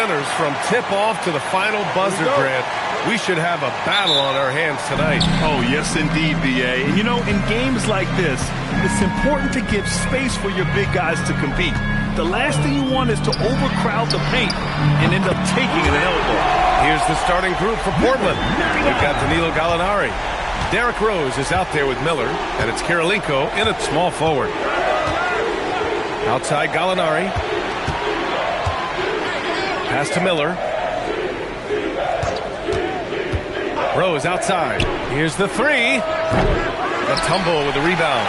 centers from tip-off to the final buzzer, Grant. We should have a battle on our hands tonight. Oh, yes, indeed, B.A. And, you know, in games like this, it's important to give space for your big guys to compete. The last thing you want is to overcrowd the paint and end up taking an elbow. Here's the starting group for Portland. We've got Danilo Gallinari. Derrick Rose is out there with Miller, and it's Kirilenko in at small forward. Outside Gallinari. Pass to Miller. Rose outside. Here's the three. A tumble with the rebound.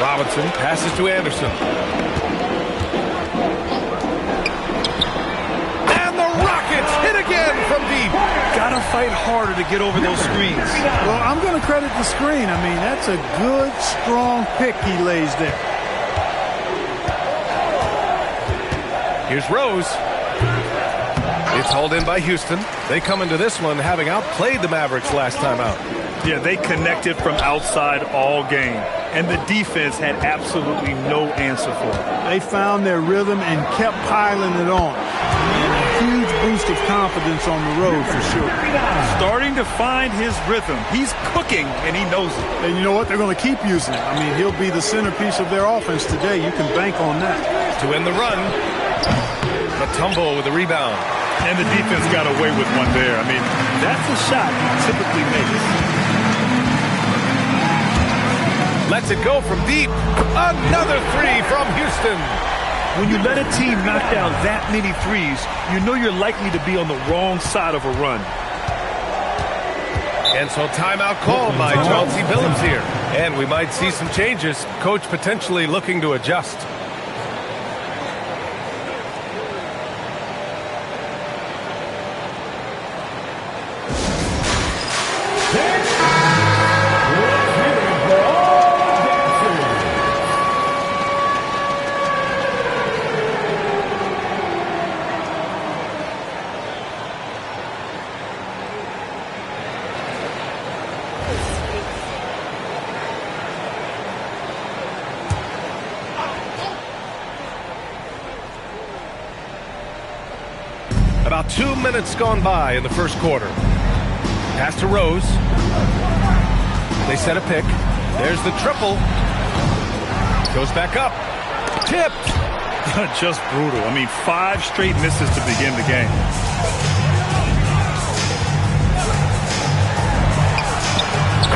Robinson passes to Anderson. And the Rockets hit again from deep. Gotta fight harder to get over those screens. Well, I'm going to credit the screen. I mean, that's a good, strong pick he lays there. Here's Rose. It's hauled in by Houston. They come into this one having outplayed the Mavericks last time out. Yeah, they connected from outside all game, and the defense had absolutely no answer for it. They found their rhythm and kept piling it on. And a huge boost of confidence on the road for sure. Starting to find his rhythm. He's cooking, and he knows it. And you know what? They're going to keep using it. I mean, he'll be the centerpiece of their offense today. You can bank on that. To end the run, Mutombo with the rebound. And the defense got away with one there. I mean, that's a shot he typically makes. Lets it go from deep. Another three from Houston. When you let a team knock down that many threes, you know you're likely to be on the wrong side of a run. And so timeout called by Chauncey Billups here. And we might see some changes. Coach potentially looking to adjust. About 2 minutes gone by in the first quarter. Pass to Rose. They set a pick. There's the triple. Goes back up. Tipped. Just brutal. I mean, 5 straight misses to begin the game.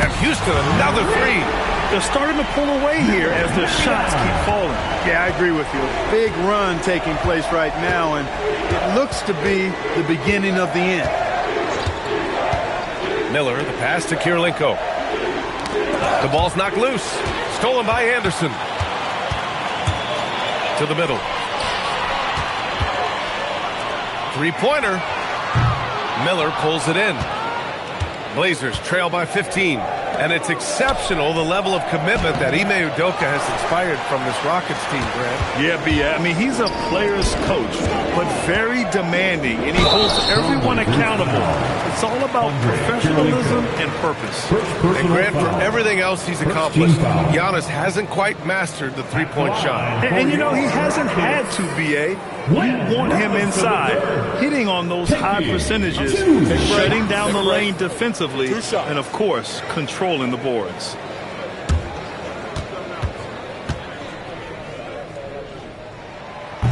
And Houston, another three. They're starting to pull away here as their shots keep falling. Yeah, I agree with you. A big run taking place right now, and it looks to be the beginning of the end. Miller, the pass to Kirilenko. The ball's knocked loose. Stolen by Anderson. To the middle. Three-pointer. Miller pulls it in. Blazers trail by 15. And it's exceptional, the level of commitment that Ime Udoka has inspired from this Rockets team, Grant. Yeah, I mean, he's a player's coach, but very demanding, and he holds everyone accountable. It's all about professionalism and purpose. And Grant, for everything else he's accomplished, Giannis hasn't quite mastered the three-point shot. And you know, he hasn't had to, B.A. We want him inside, hitting on those high percentages, shutting down the lane defensively, and, of course, controlling the boards.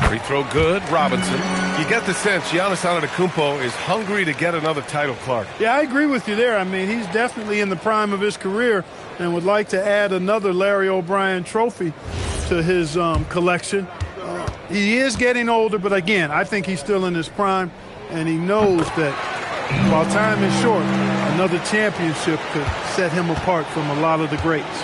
Free throw good, Robinson. You get the sense Giannis Antetokounmpo is hungry to get another title, Clark. Yeah, I agree with you there. I mean, he's definitely in the prime of his career and would like to add another Larry O'Brien trophy to his collection. He is getting older, but again, I think he's still in his prime, and he knows that while time is short, another championship could set him apart from a lot of the greats.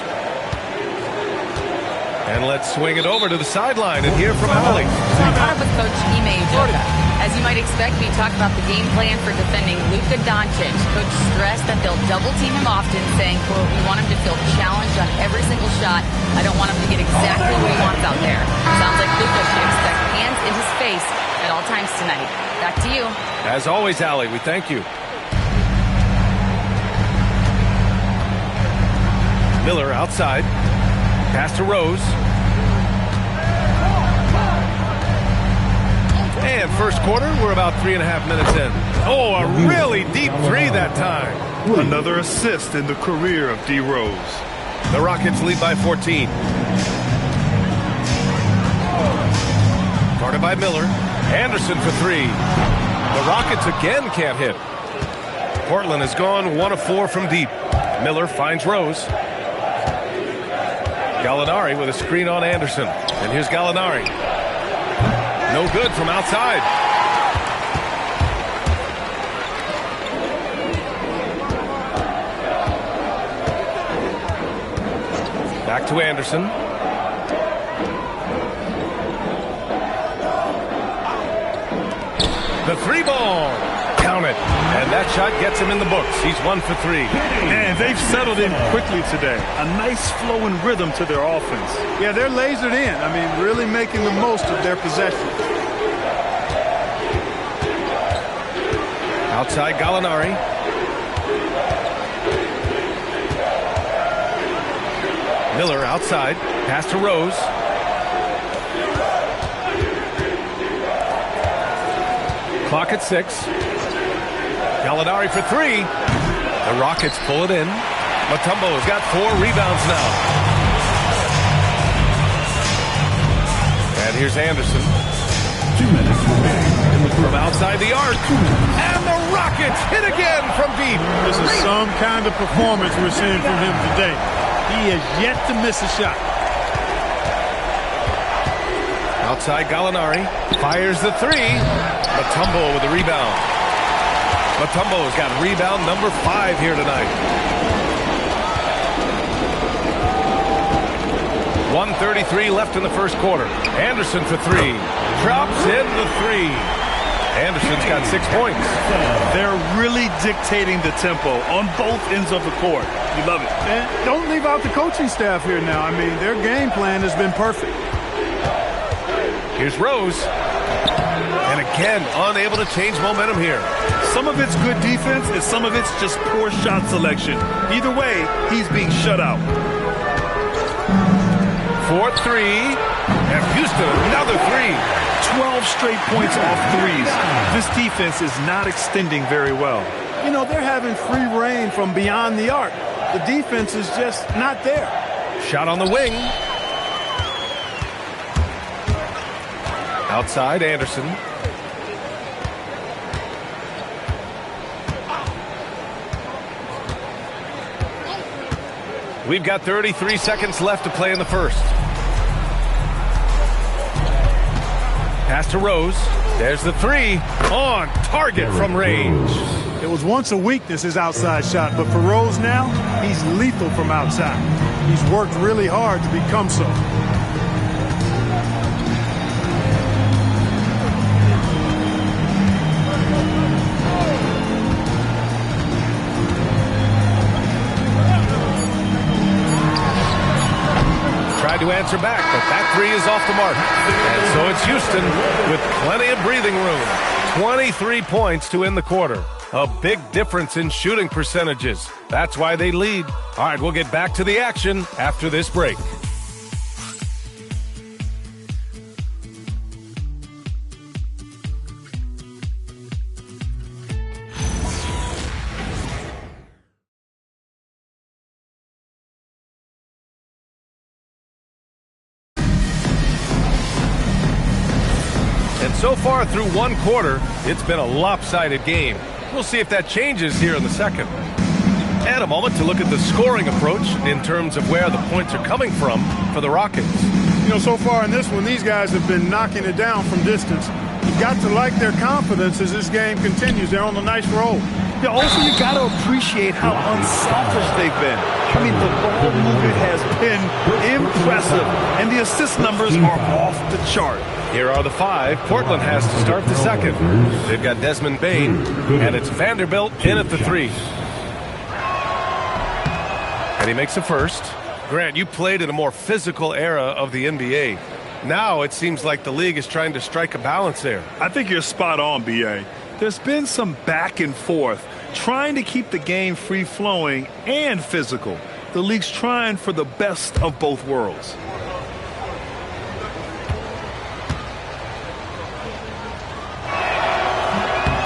And let's swing it over to the sideline and hear from Ali. So I caught up with Coach Ime Udoka. As you might expect, we talked about the game plan for defending Luka Doncic. Coach stressed that they'll double-team him often, saying, quote, we want him to feel challenged on every single shot. I don't want him to get exactly what he wants out there. Sounds like Luka should expect hands in his face at all times tonight. Back to you. As always, Ali, we thank you. Miller outside. Pass to Rose. And first quarter, we're about 3.5 minutes in. Oh, a really deep three that time. Another assist in the career of D. Rose. The Rockets lead by 14. Guarded by Miller. Anderson for three. The Rockets again can't hit. Portland has gone 1 of 4 from deep. Miller finds Rose. Gallinari with a screen on Anderson. And here's Gallinari. No good from outside. Back to Anderson. The three ball. Count it. And that shot gets him in the books. He's 1 for 3. And they've settled in quickly today. A nice flow and rhythm to their offense. Yeah, they're lasered in. I mean, really making the most of their possession. Outside Gallinari. Miller outside. Pass to Rose. Clock at 6. Gallinari for three. The Rockets pull it in. Mutombo has got 4 rebounds now. And here's Anderson. 2 minutes remaining from outside the arc. And the Rockets hit again from deep. This is some kind of performance we're seeing from him today. He has yet to miss a shot. Outside Gallinari. Fires the three. Mutombo with the rebound. Mutombo's got rebound number 5 here tonight. 1:33 left in the first quarter. Anderson for three. Drops in the three. Anderson's got 6 points. They're really dictating the tempo on both ends of the court. You love it. And don't leave out the coaching staff here now. I mean, their game plan has been perfect. Here's Rose. And again, unable to change momentum here. Some of it's good defense, and some of it's just poor shot selection. Either way, he's being shut out. 4-3. And Houston, another three. 12 straight points off threes. This defense is not extending very well. You know, they're having free reign from beyond the arc. The defense is just not there. Shot on the wing. Outside, Anderson. We've got 33 seconds left to play in the first. Pass to Rose. There's the three. On target from range. It was once a weakness, his outside shot, but for Rose now, he's lethal from outside. He's worked really hard to become so. To answer back, but that three is off the mark. And so it's Houston with plenty of breathing room. 23 points to end the quarter. A big difference in shooting percentages. That's why they lead. All right, we'll get back to the action after this break. So far through one quarter, it's been a lopsided game. We'll see if that changes here in the second. And a moment to look at the scoring approach in terms of where the points are coming from for the Rockets. You know, so far in this one, these guys have been knocking it down from distance. You've got to like their confidence as this game continues. They're on a nice roll. Yeah, also, you got to appreciate how unselfish they've been. I mean, the ball movement has been impressive, and the assist numbers are off the chart. Here are the 5. Portland has to start the second. They've got Desmond Bane, and it's Vanderbilt in at the 3. And he makes a first. Grant, you played in a more physical era of the NBA. Now it seems like the league is trying to strike a balance there. I think you're spot on, B.A. There's been some back and forth, trying to keep the game free-flowing and physical. The league's trying for the best of both worlds.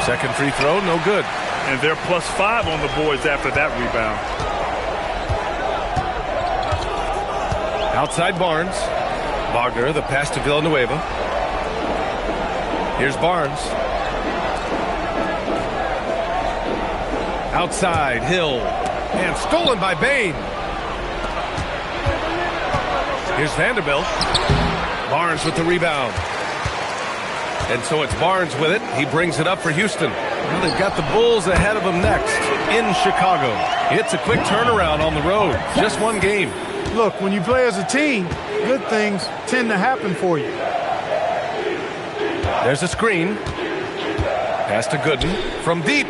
Second free throw, no good. And they're +5 on the boards after that rebound. Outside Barnes. Wagner, the pass to Villanueva. Here's Barnes. Outside, Hill. And stolen by Bain. Here's Vanderbilt. Barnes with the rebound. And so it's Barnes with it. He brings it up for Houston. Well, they've got the Bulls ahead of them next in Chicago. It's a quick turnaround on the road. Just one game. Look, when you play as a team, good things tend to happen for you. There's a screen. Pass to Gooden from deep.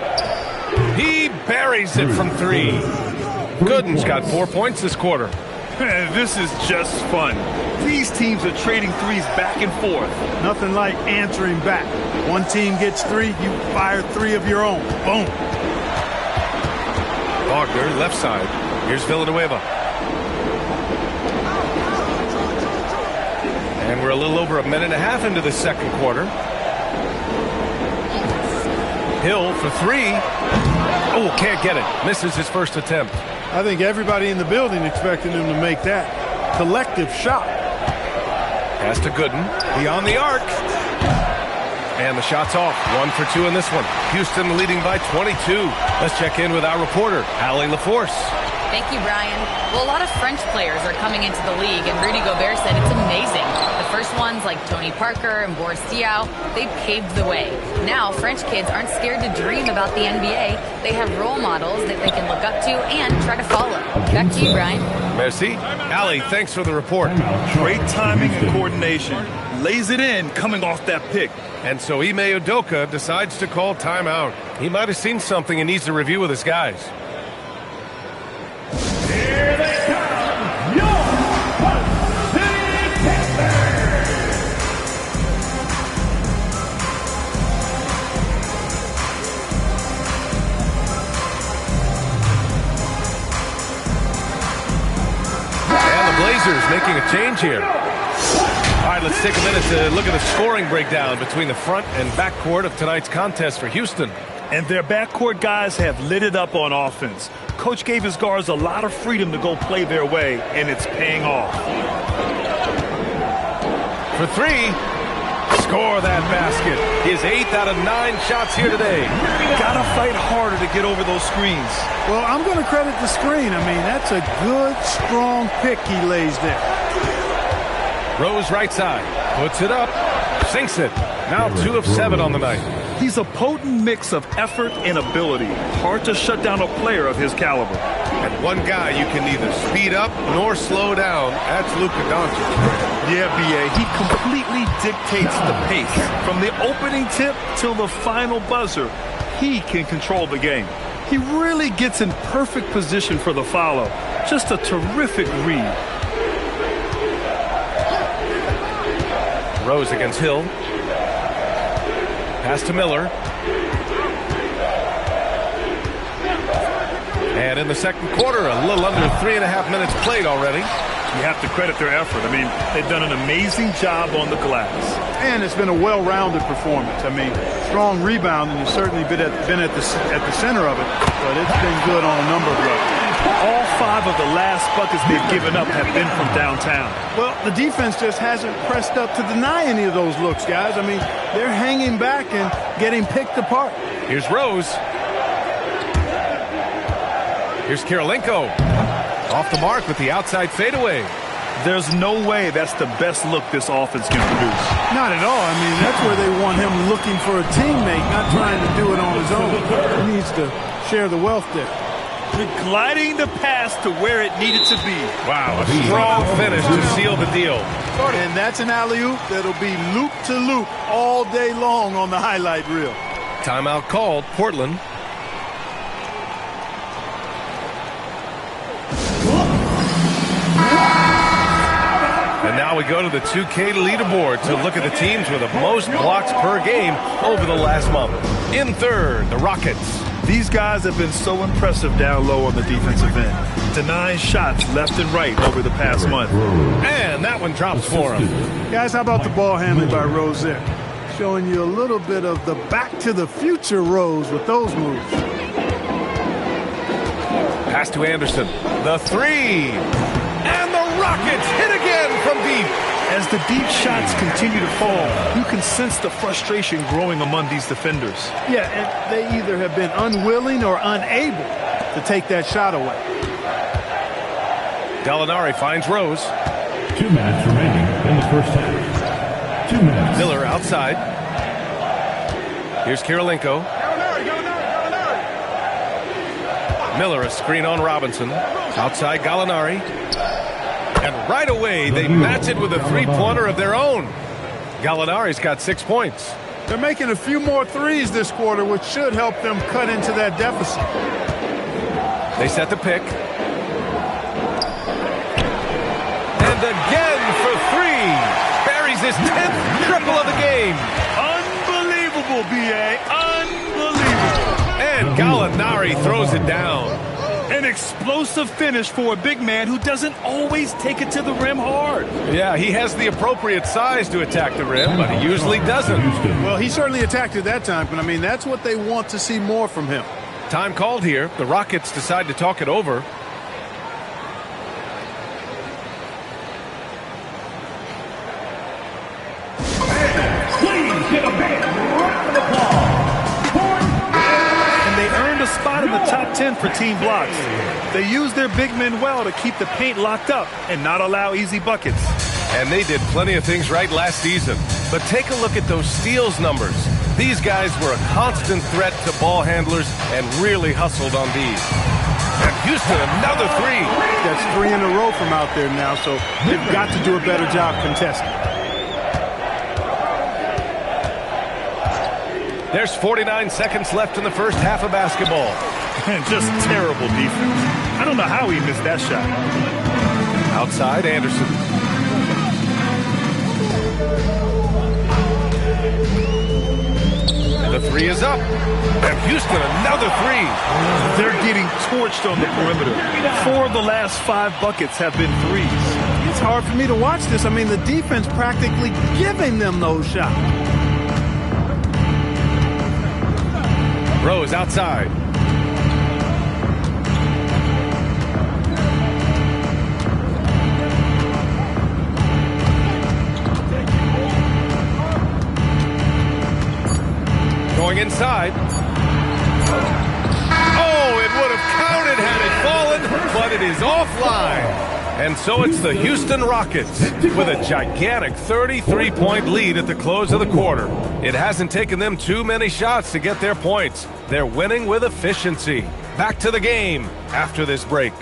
He buries it from 3. Gooden's got 4 points this quarter. This is just fun. These teams are trading threes back and forth. Nothing like answering back. One team gets 3, you fire 3 of your own. Boom. Wagner, left side. Here's Villanueva. And we're a little over a minute and a half into the second quarter. Hill for 3. Oh, can't get it. Misses his first attempt. I think everybody in the building expected him to make that collective shot. Pass to Gooden. Beyond the arc. And the shot's off. 1 for 2 in this one. Houston leading by 22. Let's check in with our reporter, Allie LaForce. Thank you, Brian. Well, a lot of French players are coming into the league, and Rudy Gobert said it's amazing. The first ones, like Tony Parker and Boris Diaw, they paved the way. Now, French kids aren't scared to dream about the NBA. They have role models that they can look up to and try to follow. Back to you, Brian. Merci. Allie, thanks for the report. Great timing and coordination. Lays it in coming off that pick. And so Ime Udoka decides to call timeout. He might have seen something and needs to review with his guys. Here they come, your City Panthers. And the Blazers making a change here. All right, let's take a minute to look at the scoring breakdown between the front and backcourt of tonight's contest for Houston. And their backcourt guys have lit it up on offense. Coach gave his guards a lot of freedom to go play their way, and it's paying off. For 3, score that basket. His 8th out of 9 shots here today. Gotta fight harder to get over those screens. Well, I'm going to credit the screen. I mean, that's a good, strong pick he lays there. Rose right side. Puts it up. Sinks it. Now 2 of 7 on the night. He's a potent mix of effort and ability. Hard to shut down a player of his caliber. And one guy you can neither speed up nor slow down. That's Luka Doncic. Yeah, B.A., he completely dictates the pace. From the opening tip till the final buzzer, he can control the game. He really gets in perfect position for the follow. Just a terrific read. Rose against Hill. Pass to Miller. And in the second quarter, a little under 3.5 minutes played already. You have to credit their effort. I mean, they've done an amazing job on the glass. And it's been a well-rounded performance. I mean, strong rebounding has certainly been at the center of it, but it's been good on a number of levels. All 5 of the last buckets they've given up have been from downtown. Well, the defense just hasn't pressed up to deny any of those looks, guys. I mean, they're hanging back and getting picked apart. Here's Rose. Here's Kirilenko. Off the mark with the outside fadeaway. There's no way that's the best look this offense can produce. Not at all. I mean, that's where they want him looking for a teammate, not trying to do it on his own. He needs to share the wealth there. Gliding the pass to where it needed to be. Wow, a strong finish to seal the deal. And that's an alley-oop that'll be loop-to-loop all day long on the highlight reel. Timeout called, Portland. And now we go to the 2K leaderboard to look at the teams with the most blocks per game over the last month. In third, the Rockets. These guys have been so impressive down low on the defensive end. Denying shots left and right over the past month. And that one drops for him. Guys, how about the ball handling by Rose there? Showing you a little bit of the back to the future Rose with those moves. Pass to Anderson. The three. And the Rockets hit again from deep. As the deep shots continue to fall, you can sense the frustration growing among these defenders. Yeah, and they either have been unwilling or unable to take that shot away. Gallinari finds Rose. 2 minutes remaining in the first half. 2 minutes. Miller outside. Here's Kirilenko. Miller a screen on Robinson. Outside Gallinari. And right away, they match it with a three-pointer of their own. Gallinari's got 6 points. They're making a few more threes this quarter, which should help them cut into that deficit. They set the pick. And again for three. Buries his 10th triple of the game. Unbelievable, B.A. Unbelievable. And Gallinari throws it down. An explosive finish for a big man who doesn't always take it to the rim hard. Yeah, he has the appropriate size to attack the rim, but he usually doesn't. Well, he certainly attacked it that time, but, I mean, that's what they want to see more from him. Time called here. The Rockets decide to talk it over. Please give a big round of applause. And they earned a spot in the top 10 for team blocks. They used their big men well to keep the paint locked up and not allow easy buckets. And they did plenty of things right last season. But take a look at those steals numbers. These guys were a constant threat to ball handlers and really hustled on these. And Houston, another three. That's 3 in a row from out there now, so they've got to do a better job contesting. There's 49 seconds left in the first half of basketball. And just terrible defense. I don't know how he missed that shot. Outside, Anderson. The three is up. And Houston, another three. They're getting torched on the perimeter. 4 of the last 5 buckets have been threes. It's hard for me to watch this. I mean, the defense practically giving them those shots. Rose outside. Going inside. Oh, it would have counted had it fallen, but it is offline. And so it's the Houston Rockets with a gigantic 33-point lead at the close of the quarter. It hasn't taken them too many shots to get their points. They're winning with efficiency. Back to the game after this break.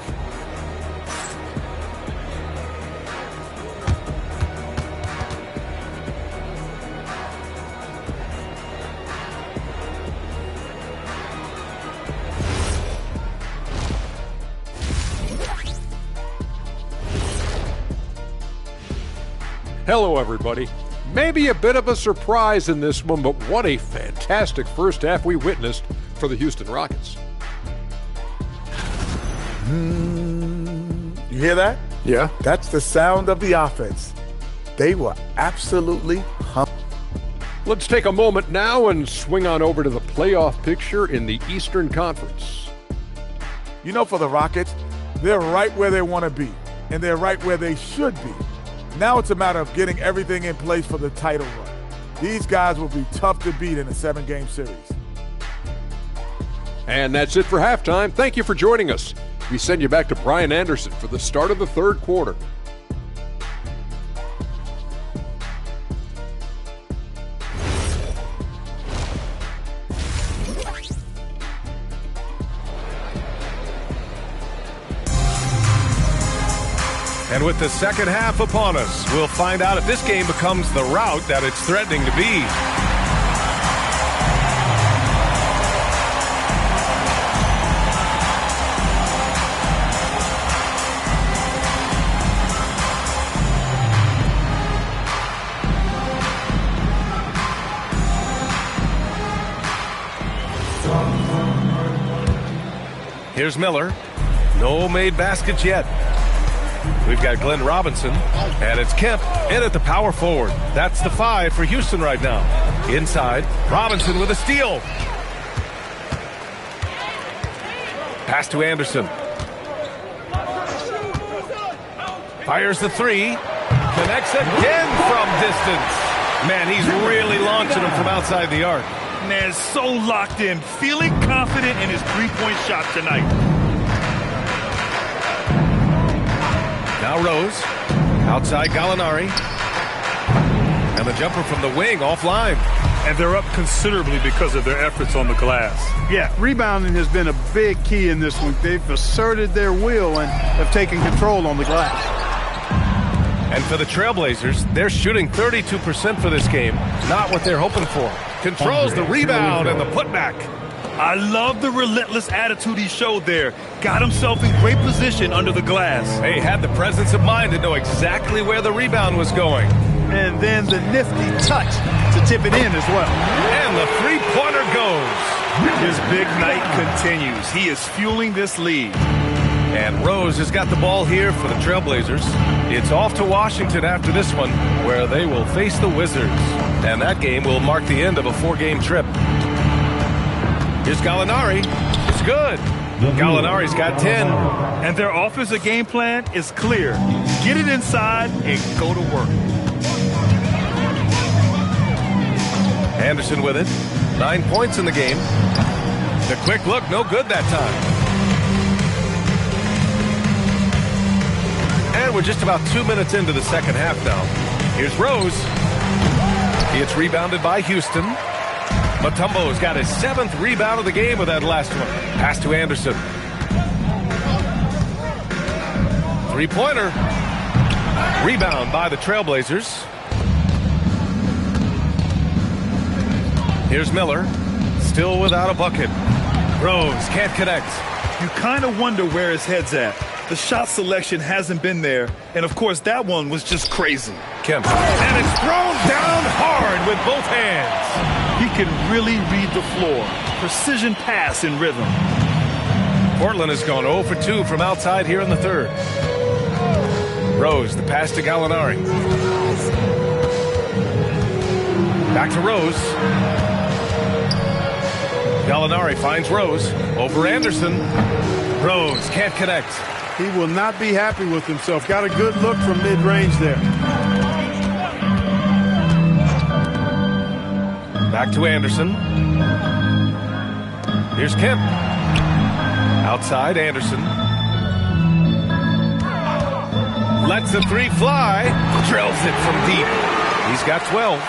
Hello, everybody. Maybe a bit of a surprise in this one, but what a fantastic first half we witnessed for the Houston Rockets. You hear that? Yeah. That's the sound of the offense. They were absolutely Let's take a moment now and swing on over to the playoff picture in the Eastern Conference. You know, for the Rockets, they're right where they want to be, and they're right where they should be. Now it's a matter of getting everything in place for the title run. These guys will be tough to beat in a 7-game series. And that's it for halftime. Thank you for joining us. We send you back to Brian Anderson for the start of the third quarter. And with the second half upon us, we'll find out if this game becomes the rout that it's threatening to be. Here's Miller. No made baskets yet. We've got Glenn Robinson, and it's Kemp in at the power forward. That's the 5 for Houston right now. Inside, Robinson with a steal. Pass to Anderson. Fires the three. Connects again from distance. Man, he's really launching him from outside the arc. Man, so locked in, feeling confident in his three-point shot tonight. Now Rose. Outside Gallinari. And the jumper from the wing offline. And they're up considerably because of their efforts on the glass. Yeah, rebounding has been a big key in this one. They've asserted their will and have taken control on the glass. And for the Trailblazers, they're shooting 32% for this game. Not what they're hoping for. Controls the rebound and the putback. I love the relentless attitude he showed there. Got himself in great position under the glass. He had the presence of mind to know exactly where the rebound was going. And then the nifty touch to tip it in as well. And the three-pointer goes. His big night continues. He is fueling this lead. And Rose has got the ball here for the Trailblazers. It's off to Washington after this one, where they will face the Wizards. And that game will mark the end of a 4-game trip. Here's Gallinari. It's good. Gallinari's got 10. And their offensive game plan is clear. Get it inside and go to work. Anderson with it. 9 points in the game. The quick look, no good that time. And we're just about 2 minutes into the second half now. Here's Rose. It's rebounded by Houston. Mutombo's got his 7th rebound of the game with that last one. Pass to Anderson. Three-pointer. Rebound by the Trailblazers. Here's Miller. Still without a bucket. Rose can't connect. You kind of wonder where his head's at. The shot selection hasn't been there. And, of course, that one was just crazy. Kemp. And it's thrown down hard with both hands. He can really read the floor. Precision pass in rhythm. Portland has gone 0 for 2 from outside here in the third. Rose, the pass to Gallinari. Back to Rose. Gallinari finds Rose over Anderson. Rose can't connect. He will not be happy with himself. Got a good look from mid-range there. Back to Anderson. Here's Kemp. Outside Anderson. Lets the three fly. Drills it from deep. He's got 12.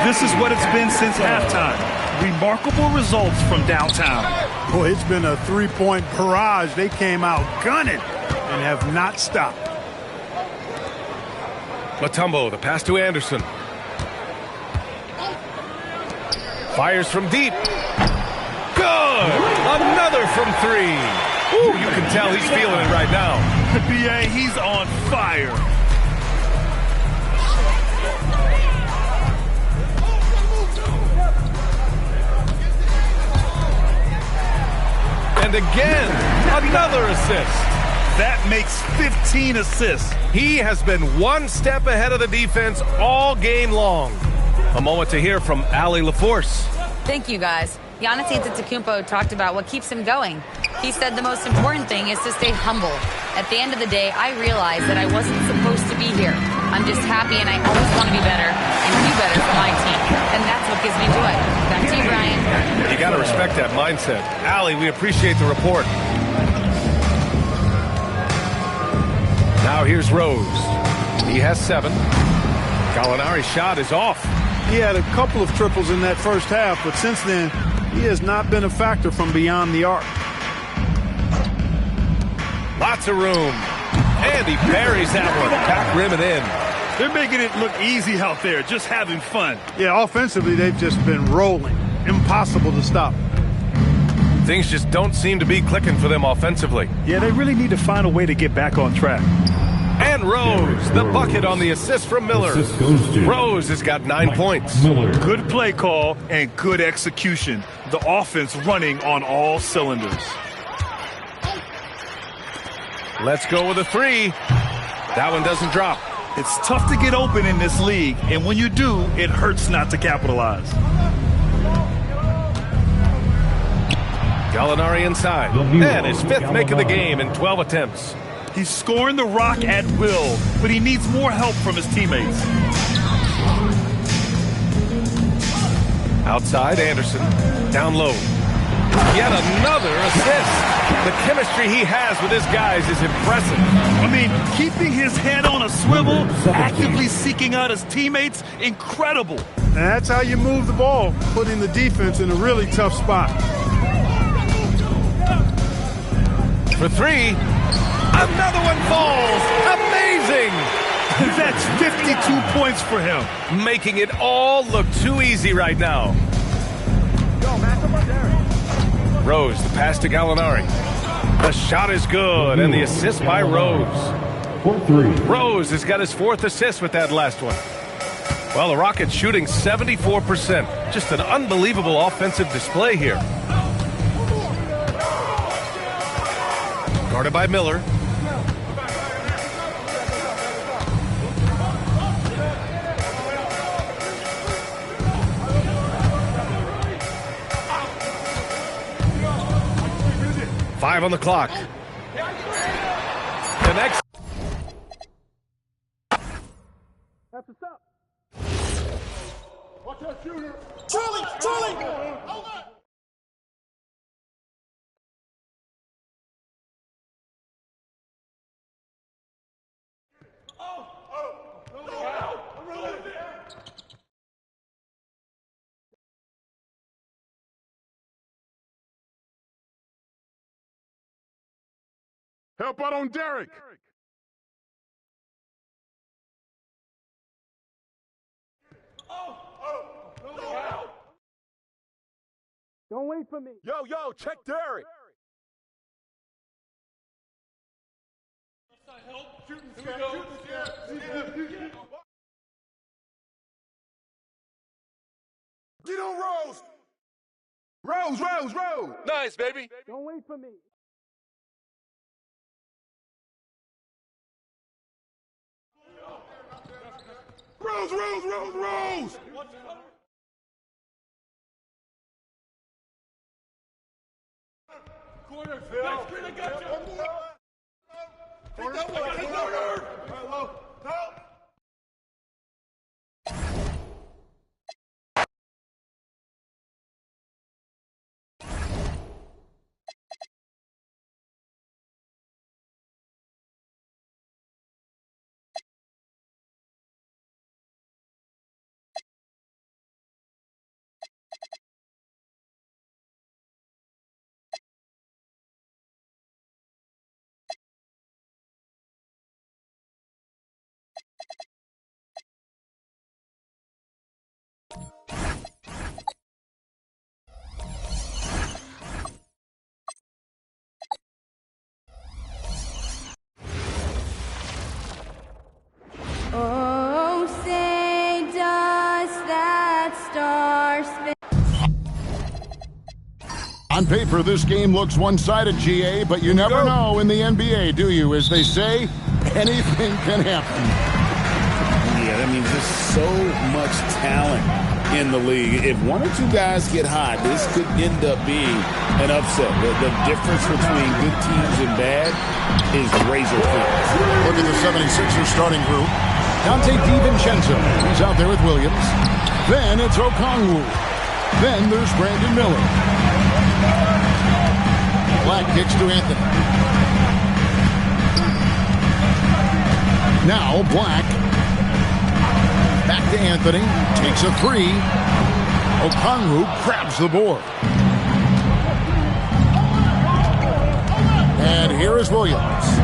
This is what it's been since halftime. Remarkable results from downtown. Boy, it's been a three-point barrage. They came out gunning and have not stopped. Mutombo, the pass to Anderson. Fires from deep. Good! Another from three. Ooh, you can tell he's feeling it right now. The BA, he's on fire. And again, another assist. That makes 15 assists. He has been one step ahead of the defense all game long. A moment to hear from Allie LaForce. Thank you, guys. Giannis Antetokounmpo talked about what keeps him going. He said the most important thing is to stay humble. At the end of the day, I realized that I wasn't supposed to be here. I'm just happy and I always want to be better and do better for my team. And that's what gives me joy. Back to you, Brian. You got to respect that mindset. Allie, we appreciate the report. Now here's Rose. He has 7. Gallinari's shot is off. He had a couple of triples in that first half, but since then, he has not been a factor from beyond the arc. Lots of room. And he buries that one. Back rim and in. They're making it look easy out there, just having fun. Yeah, offensively, they've just been rolling. Impossible to stop. Things just don't seem to be clicking for them offensively. Yeah, they really need to find a way to get back on track. And Rose, the bucket on the assist from Miller. Assist goes to Rose has got 9 points. Miller. Good play call and good execution. The offense running on all cylinders. Let's go with a 3. That one doesn't drop. It's tough to get open in this league, and when you do, it hurts not to capitalize. Gallinari inside. And his fifth make of the game in 12 attempts. He's scoring the rock at will, but he needs more help from his teammates. Outside, Anderson. Down low. Yet another assist. The chemistry he has with his guys is impressive. I mean, keeping his head on a swivel, actively seeking out his teammates, incredible. And that's how you move the ball, putting the defense in a really tough spot. For three. Another one falls. Amazing. That's 52 points for him. Making it all look too easy right now. Rose, the pass to Gallinari. The shot is good, and the assist by Rose. Rose has got his fourth assist with that last one. Well, the Rockets shooting 74%. Just an unbelievable offensive display here. Guarded by Miller. Five on the clock. The next. That's what's up. Watch that shooter. Charlie! Hold on! Help out on Derek. Don't wait for me. Yo, check Derek. Get on Rose. Rose. Nice, baby. Don't wait for me. Rose. Corner, Phil. Oh, say does that star spin? On paper, this game looks one-sided, GA, but you never know in the NBA, do you? As they say, anything can happen. Yeah, that means there's so much talent in the league. If one or two guys get hot, this could end up being an upset. The difference between good teams and bad is razor thin. Look at the 76ers starting group. Dante DiVincenzo, he's out there with Williams. Then it's Okongwu. Then there's Brandon Miller. Black kicks to Anthony. Now Black. Back to Anthony. Takes a three. Okongwu grabs the board. And here is Williams.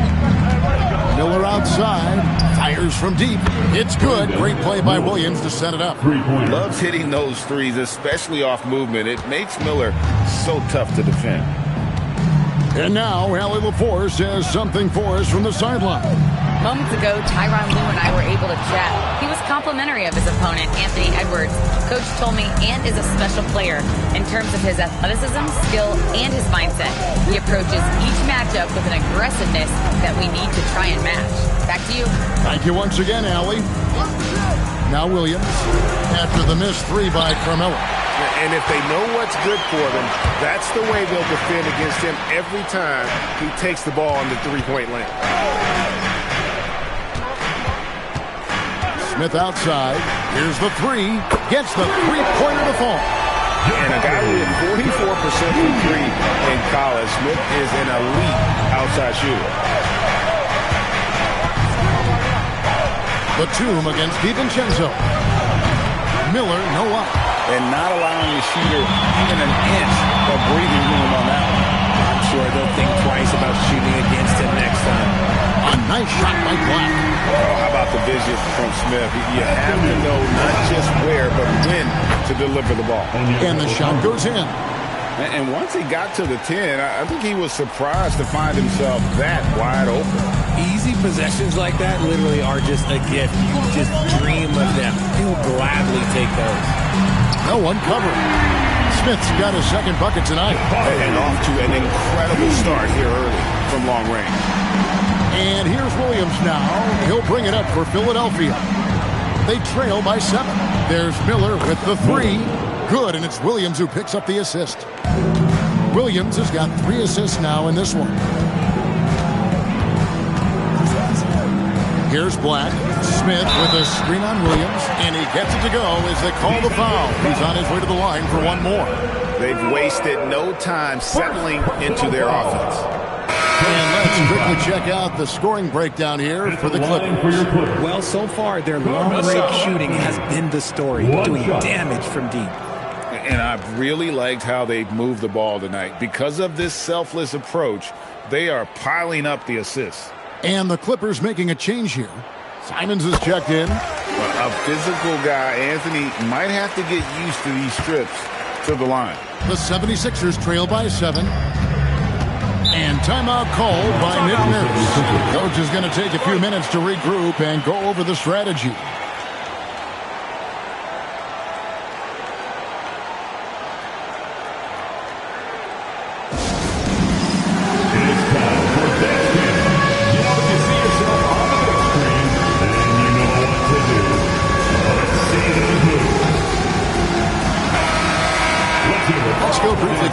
Miller outside. Fires from deep. It's good. Great play by Williams to set it up. Loves hitting those threes, especially off movement. It makes Miller so tough to defend. And now, Allie LaForce says something for us from the sideline. Moments ago, Tyronn Lue and I were able to chat. He was complimentary of his opponent, Anthony Edwards. Coach told me Ant is a special player in terms of his athleticism, skill, and his mindset. He approaches each matchup with an aggressiveness that we need to try and match. Back to you. Thank you once again, Allie. Now Williams after the missed three by Carmelo. And if they know what's good for them, that's the way they'll defend against him every time he takes the ball in the three-point lane. Smith outside. Here's the three. Gets the three-pointer to fall. And a guy who hit 44% from three in college, Smith is an elite outside shooter. Batum against DiVincenzo. Miller, no up. And not allowing the shooter even an inch of breathing room on that one. I'm sure they'll think twice about shooting against him next time. A nice shot by Black. Oh, how about the vision from Smith? You have to know not just where, but when to deliver the ball. And the shot goes in. And once he got to the 10, I think he was surprised to find himself that wide open. Easy possessions like that literally are just a gift. You just dream of them. He'll gladly take those. No one covering. Smith's got his second bucket tonight. And off to an incredible start here early from long range. And here's Williams now. He'll bring it up for Philadelphia. They trail by 7. There's Miller with the three. Good, and it's Williams who picks up the assist. Williams has got 3 assists now in this one. Here's Black. Smith with a screen on Williams, and he gets it to go as they call the foul. He's on his way to the line for one more. They've wasted no time settling into their offense. And let's quickly check out the scoring breakdown here for the Clippers. Well, so far, their long-range shooting has been the story, doing damage from deep. And I've really liked how they've moved the ball tonight. Because of this selfless approach, they are piling up the assists. And the Clippers making a change here. Simons is checked in. A physical guy, Anthony, might have to get used to these trips to the line. The 76ers trail by 7. And timeout called by Nick Nurse. Coach is going to take a few minutes to regroup and go over the strategy.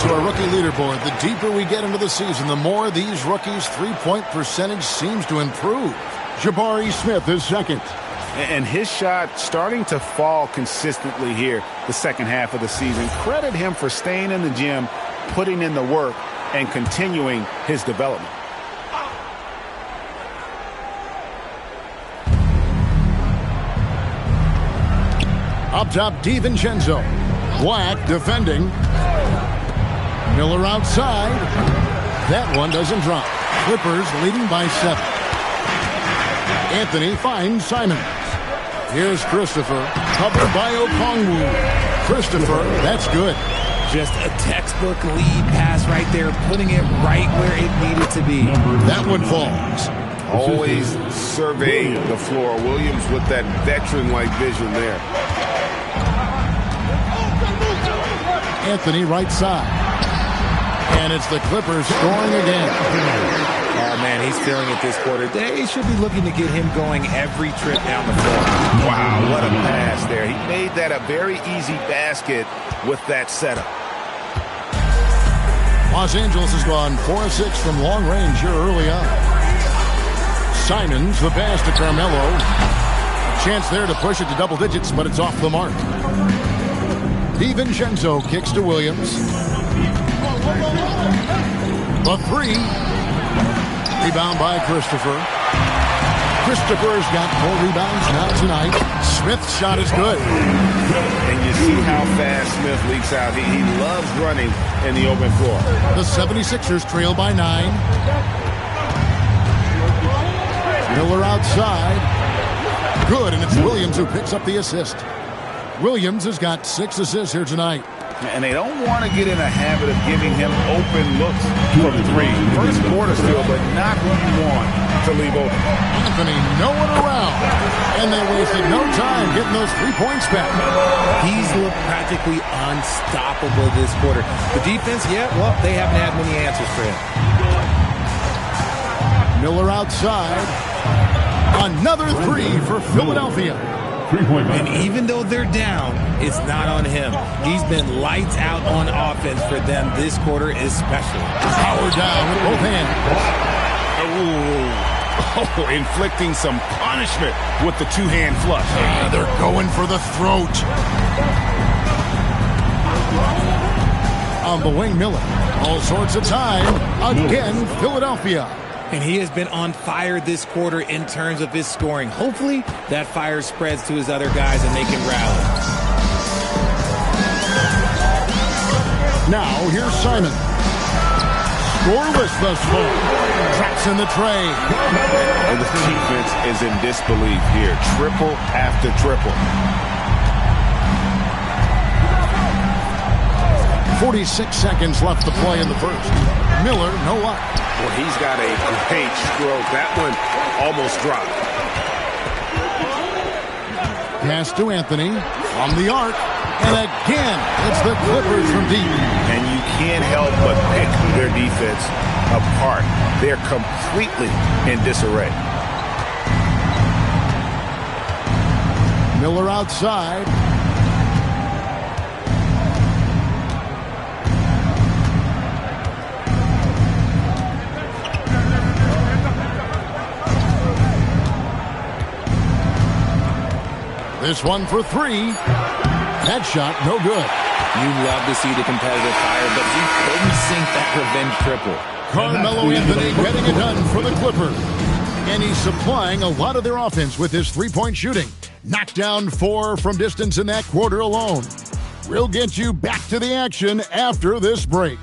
To our rookie leaderboard, the deeper we get into the season, the more these rookies' three-point percentage seems to improve. Jabari Smith is second. And his shot starting to fall consistently here the second half of the season. Credit him for staying in the gym, putting in the work, and continuing his development. Up top, DiVincenzo. Black defending. Miller outside. That one doesn't drop. Clippers leading by 7. Anthony finds Simons. Here's Christopher. Covered by Okongwu. Christopher, that's good. Just a textbook lead pass right there, putting it right where it needed to be. That one falls. Always survey the floor. Williams with that veteran-like vision there. Anthony right side. And it's the Clippers scoring again. Oh, man, he's feeling it this quarter. They should be looking to get him going every trip down the floor. Wow, what a pass there. He made that a very easy basket with that setup. Los Angeles has gone 4 of 6 from long range here early on. Simons, the pass to Carmelo. A chance there to push it to double digits, but it's off the mark. DiVincenzo kicks to Williams. The three. Rebound by Christopher. Christopher's got 4 rebounds now tonight. Smith's shot is good. And you see how fast Smith leaks out. He loves running in the open floor. The 76ers trail by 9. Miller outside. Good, and it's Williams who picks up the assist. Williams has got 6 assists here tonight. And they don't want to get in a habit of giving him open looks from 3. First quarter still, but not who you want to leave open. Anthony, no one around. And they wasted no time getting those 3 points back. He's looked practically unstoppable this quarter. The defense, yeah, well, they haven't had many answers for him. Miller outside. Another three for Philadelphia. Three-point And even though they're down, it's not on him. He's been lights out on offense for them this quarter especially. Power down with both hands. Oh, inflicting some punishment with the two-hand flush. They're going for the throat. On the wing, Miller. All sorts of time. Again, Philadelphia. And he has been on fire this quarter in terms of his scoring. Hopefully, that fire spreads to his other guys and they can rally. Now, here's Simon. Scoreless thus far. Traps in the tray. And the defense is in disbelief here. Triple after triple. 46 seconds left to play in the first. Miller, no luck. Well, he's got a great stroke. That one almost dropped. Pass to Anthony from the arc. And again, it's the Clippers from deep. And you can't help but pick their defense apart. They're completely in disarray. Miller outside. This one for three. That shot, no good. You love to see the competitive fire, but he couldn't sink that revenge triple. Carmelo Anthony getting it done for the Clippers. And he's supplying a lot of their offense with his three-point shooting. Knocked down 4 from distance in that quarter alone. We'll get you back to the action after this break.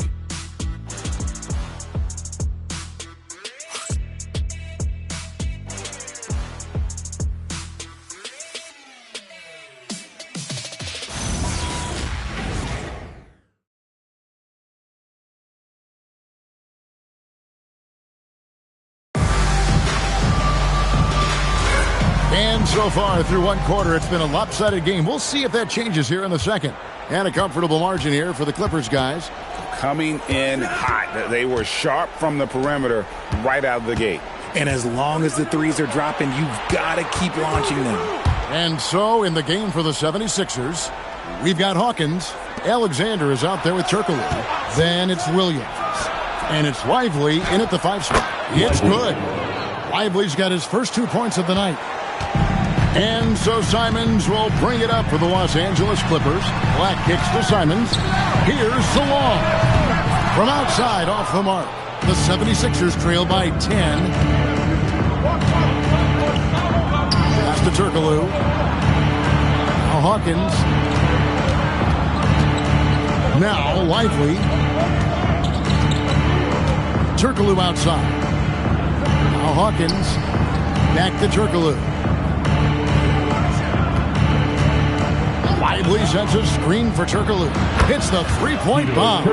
And so far through one quarter, it's been a lopsided game. We'll see if that changes here in the second. And a comfortable margin here for the Clippers guys. Coming in hot. They were sharp from the perimeter right out of the gate. And as long as the threes are dropping, you've got to keep launching them. And so in the game for the 76ers, we've got Hawkins. Alexander is out there with Turkoglu. Then it's Williams. And it's Lively in at the 5 spot. It's good. Lively's got his first 2 points of the night. And so Simons will bring it up for the Los Angeles Clippers. Black kicks to Simons. Here's the long. From outside off the mark. The 76ers trail by 10. Pass to Turkoglu. Now Hawkins. Now Lively. Turkoglu outside. Now Hawkins. Back to Turkoglu. Lively sets a screen for Turkoglu. Hits the three-point bomb.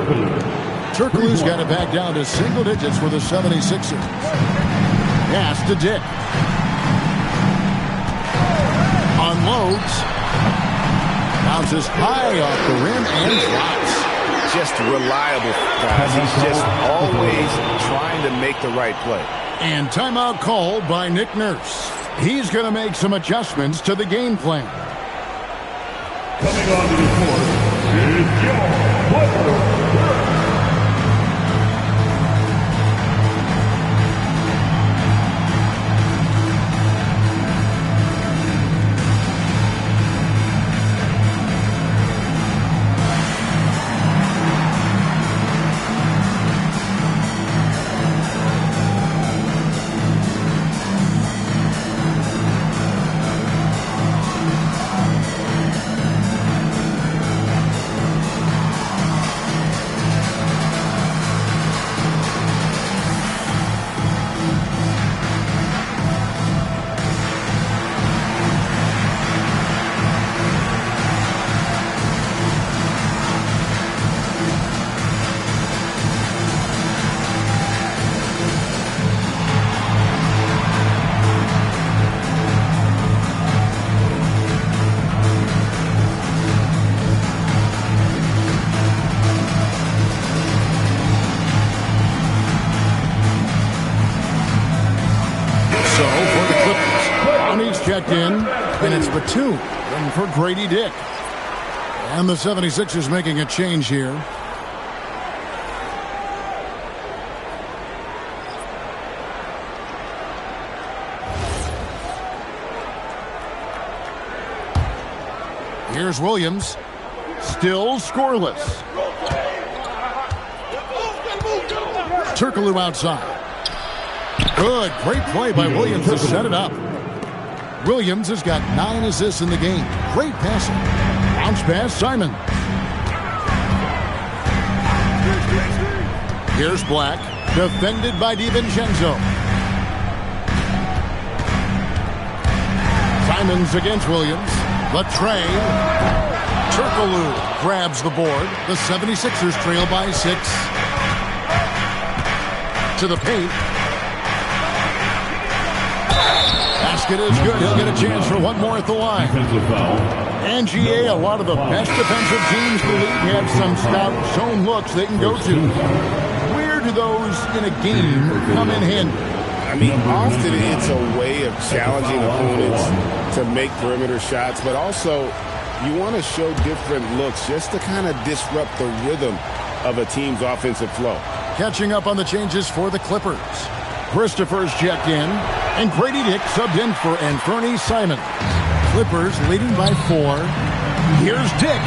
Turkoglu's got it back down to single digits for the 76ers. Pass to Dick. Unloads. Bounces high off the rim and drops. Just reliable, guys. He's just always trying to make the right play. And timeout called by Nick Nurse. He's going to make some adjustments to the game plan. Coming onto the court is John Butler. checked in, and it's Batum in for Grady Dick. And the 76ers making a change here. Here's Williams. Still scoreless. Turkoglu outside. Good. Great play by Williams to set it up. Williams has got 9 assists in the game. Great passing. Bounce pass, Simon. Here's Black. Defended by DiVincenzo. Simons against Williams. Latre. Turkoglu grabs the board. The 76ers trail by 6. To the paint. Basket is good. He'll get a chance for one more at the line. And GA, a lot of the best defensive teams in the league have some stout zone looks they can go to. Where do those in a game come in handy? I mean, often it's a way of challenging opponents to make perimeter shots, but also you want to show different looks just to kind of disrupt the rhythm of a team's offensive flow. Catching up on the changes for the Clippers. Christopher's checked in, and Grady Dick subbed in for Anthony Simons. Clippers leading by 4. Here's Dick.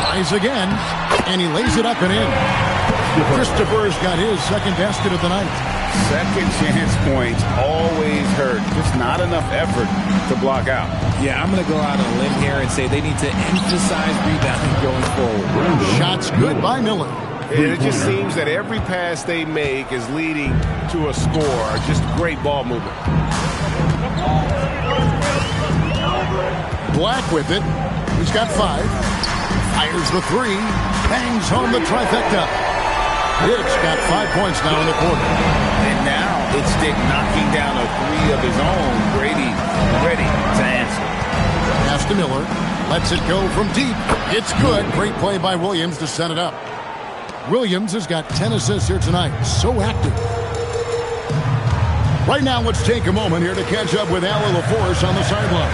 Tries again, and he lays it up and in. Christopher's got his second basket of the night. Second chance points always hurt. Just not enough effort to block out. Yeah, I'm going to go out on a limb here and say they need to emphasize rebounding going forward. Shots good by Miller. And it just seems that every pass they make is leading to a score. Just great ball movement. Black with it. He's got 5. Fires the 3. Bangs home the trifecta. Dick's got 5 points now in the quarter. And now it's Dick knocking down a 3 of his own. Grady ready to answer. Pass to Miller. Lets it go from deep. It's good. Great play by Williams to set it up. Williams has got 10 assists here tonight. So active. Right now, let's take a moment here to catch up with Allie LaForce on the sideline.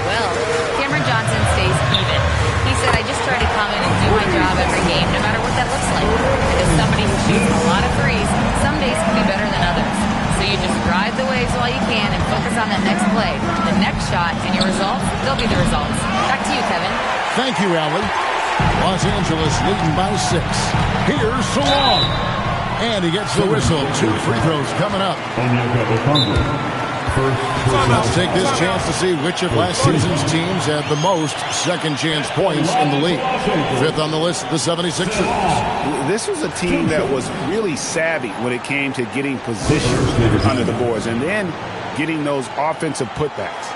Well, Cameron Johnson stays even. He said, I just try to come in and do my job every game, no matter what that looks like. As somebody who shoots a lot of threes, some days can be better than others. So you just ride the waves while you can and focus on that next play. The next shot and your results, they'll be the results. Back to you, Kevin. Thank you, Allie. Los Angeles leading by 6. Here's Salon. And he gets the whistle. 2 free throws coming up. Let's take this chance to see which of last season's teams had the most second chance points in the league. 5th on the list, the 76ers. This was a team that was really savvy when it came to getting position under the boards and then getting those offensive putbacks.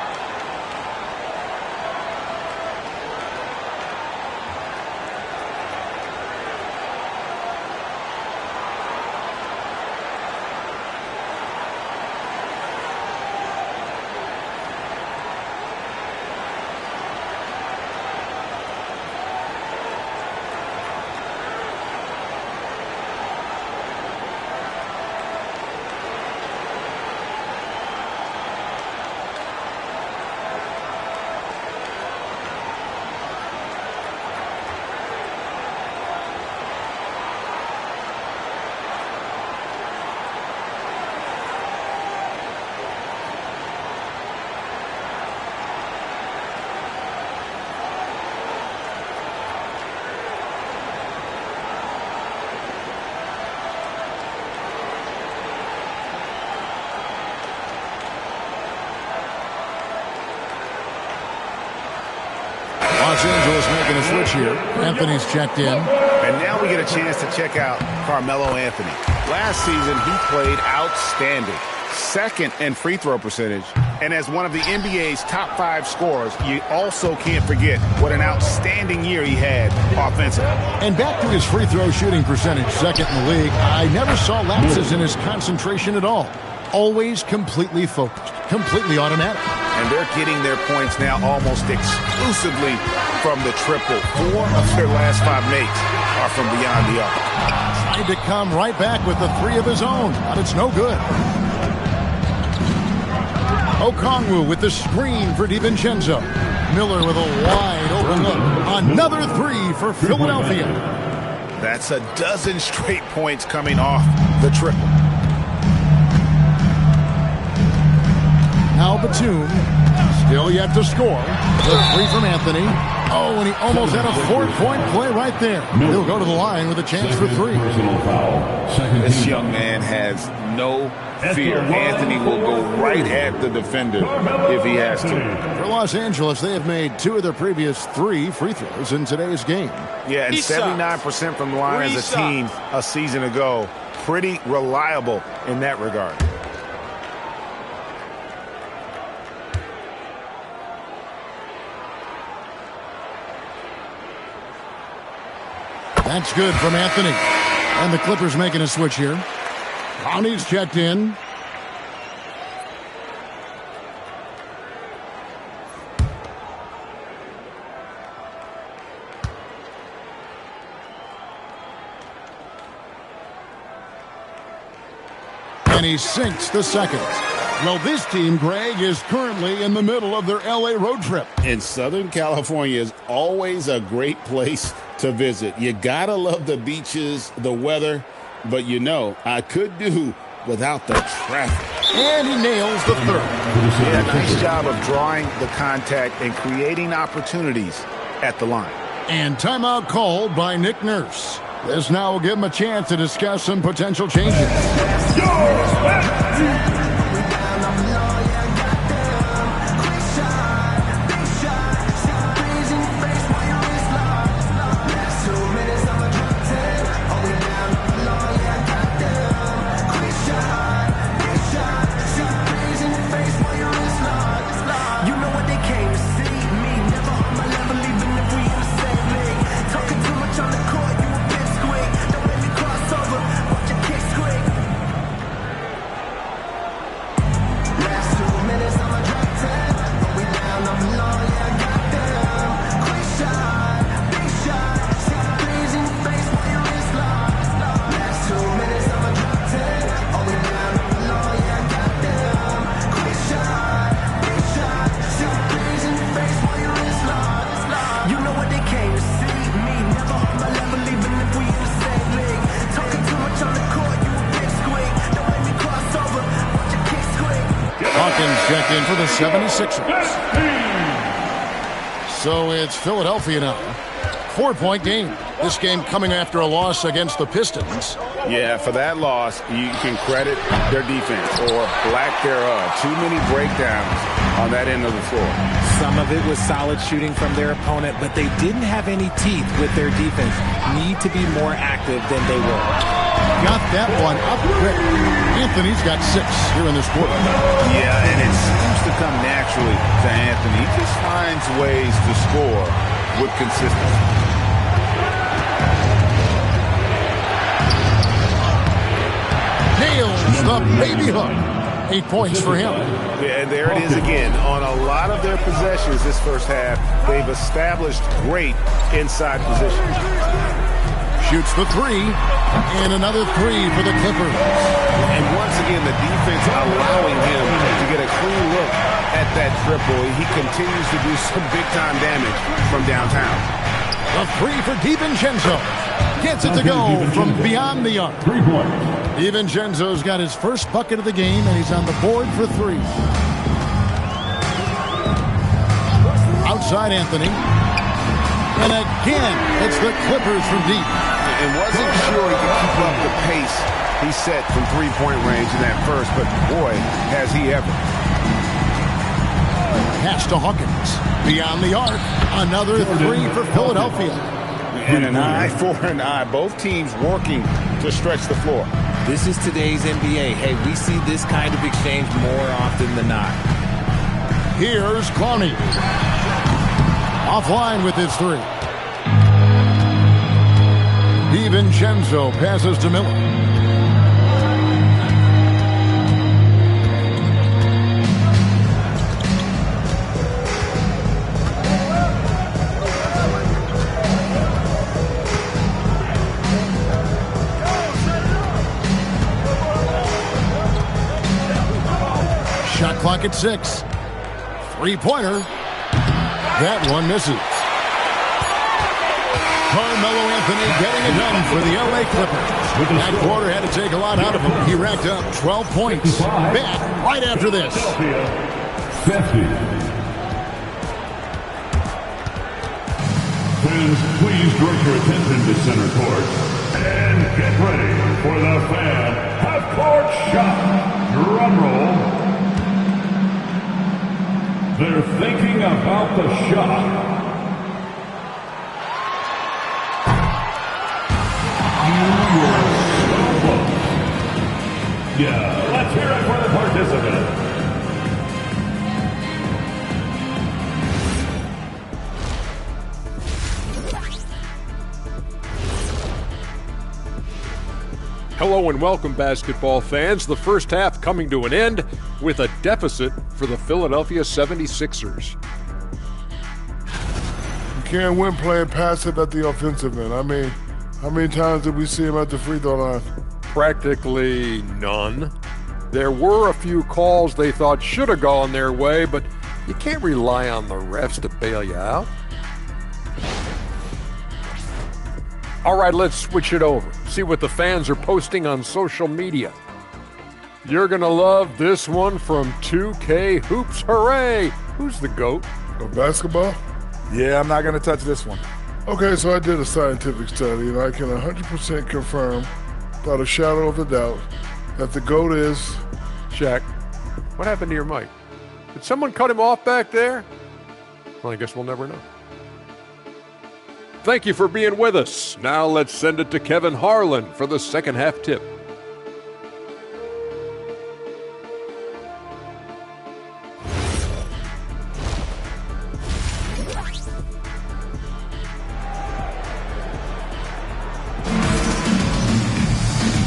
Los Angeles making a switch here. Anthony's checked in. And now we get a chance to check out Carmelo Anthony. Last season, he played outstanding. Second in free throw percentage. And as one of the NBA's top 5 scorers, you also can't forget what an outstanding year he had offensively. And back to his free throw shooting percentage, second in the league. I never saw lapses in his concentration at all. Always completely focused, completely automatic. And they're getting their points now almost exclusively from the triple. 4 of their last 5 makes are from beyond the arc. Tried to come right back with the 3 of his own, but it's no good. Okongwu with the screen for DiVincenzo. Miller with a wide open look. Another three for Philadelphia. That's a dozen straight points coming off the triple. Now Batum, still yet to score. The three from Anthony. Oh, and he almost had a 4-point play right there. He'll go to the line with a chance for three. This young man has no fear. Anthony will go right at the defender if he has to. For Los Angeles, they have made two of their previous three free throws in today's game. Yeah, and 79% from the line as a team a season ago. Pretty reliable in that regard. That's good from Anthony. And the Clippers making a switch here. Brownie's checked in. And he sinks the second. Well, this team, Greg, is currently in the middle of their L.A. road trip. And Southern California is always a great place to visit. You gotta love the beaches, the weather, but you know, I could do without the traffic. And he nails the third. Yeah, nice job of drawing the contact and creating opportunities at the line. And timeout called by Nick Nurse. This now will give him a chance to discuss some potential changes. Check in for the 76ers. So it's Philadelphia now. 4-point game. This game coming after a loss against the Pistons. Yeah, for that loss, you can credit their defense or lack thereof. Too many breakdowns on that end of the floor. Some of it was solid shooting from their opponent, but they didn't have any teeth with their defense. Need to be more active than they were. Got that one up quick. Anthony's got 6 here in this quarter. Yeah, and it seems to come naturally to Anthony. He just finds ways to score with consistency. Nails the baby hook. 8 points for him. Yeah, and there it is again. On a lot of their possessions this first half, they've established great inside positions. Shoots the 3, and another 3 for the Clippers. And once again, the defense allowing him to get a clean look at that triple. He continues to do some big-time damage from downtown. The 3 for DiVincenzo. Gets it to go from beyond the arc. 3 points. DiVincenzo's got his first bucket of the game, and he's on the board for 3. Outside Anthony. And again, it's the Clippers from deep. And wasn't sure he could keep up the pace he set from three-point range in that first, but boy, has he ever. Pass to Hawkins. Beyond the arc, another 3 for Philadelphia. And an eye for an eye. Both teams working to stretch the floor. This is today's NBA. Hey, we see this kind of exchange more often than not. Here's Clowney. Offline with his 3. DiVincenzo passes to Miller. Shot clock at 6. Three-pointer. That one misses. Carmelo Anthony getting it done for the LA Clippers. That quarter had to take a lot out of him. He racked up 12 points. Back right after this. Fans, please direct your attention to center court. And get ready for the fan half-court shot. Drum roll. They're thinking about the shot. You were so close. Yeah, let's hear it for the participant. Hello and welcome, basketball fans. The first half coming to an end with a deficit for the Philadelphia 76ers. You can't win playing passive at the offensive end. I mean, how many times did we see him at the free throw line? Practically none. There were a few calls they thought should have gone their way, but you can't rely on the refs to bail you out. All right, let's switch it over. See what the fans are posting on social media. You're going to love this one from 2K Hoops. Hooray! Who's the GOAT? Of basketball? Yeah, I'm not going to touch this one. Okay, so I did a scientific study, and I can 100% confirm, without a shadow of a doubt, that the GOAT is... Shaq, what happened to your mic? Did someone cut him off back there? Well, I guess we'll never know. Thank you for being with us. Now let's send it to Kevin Harlan for the second half tip.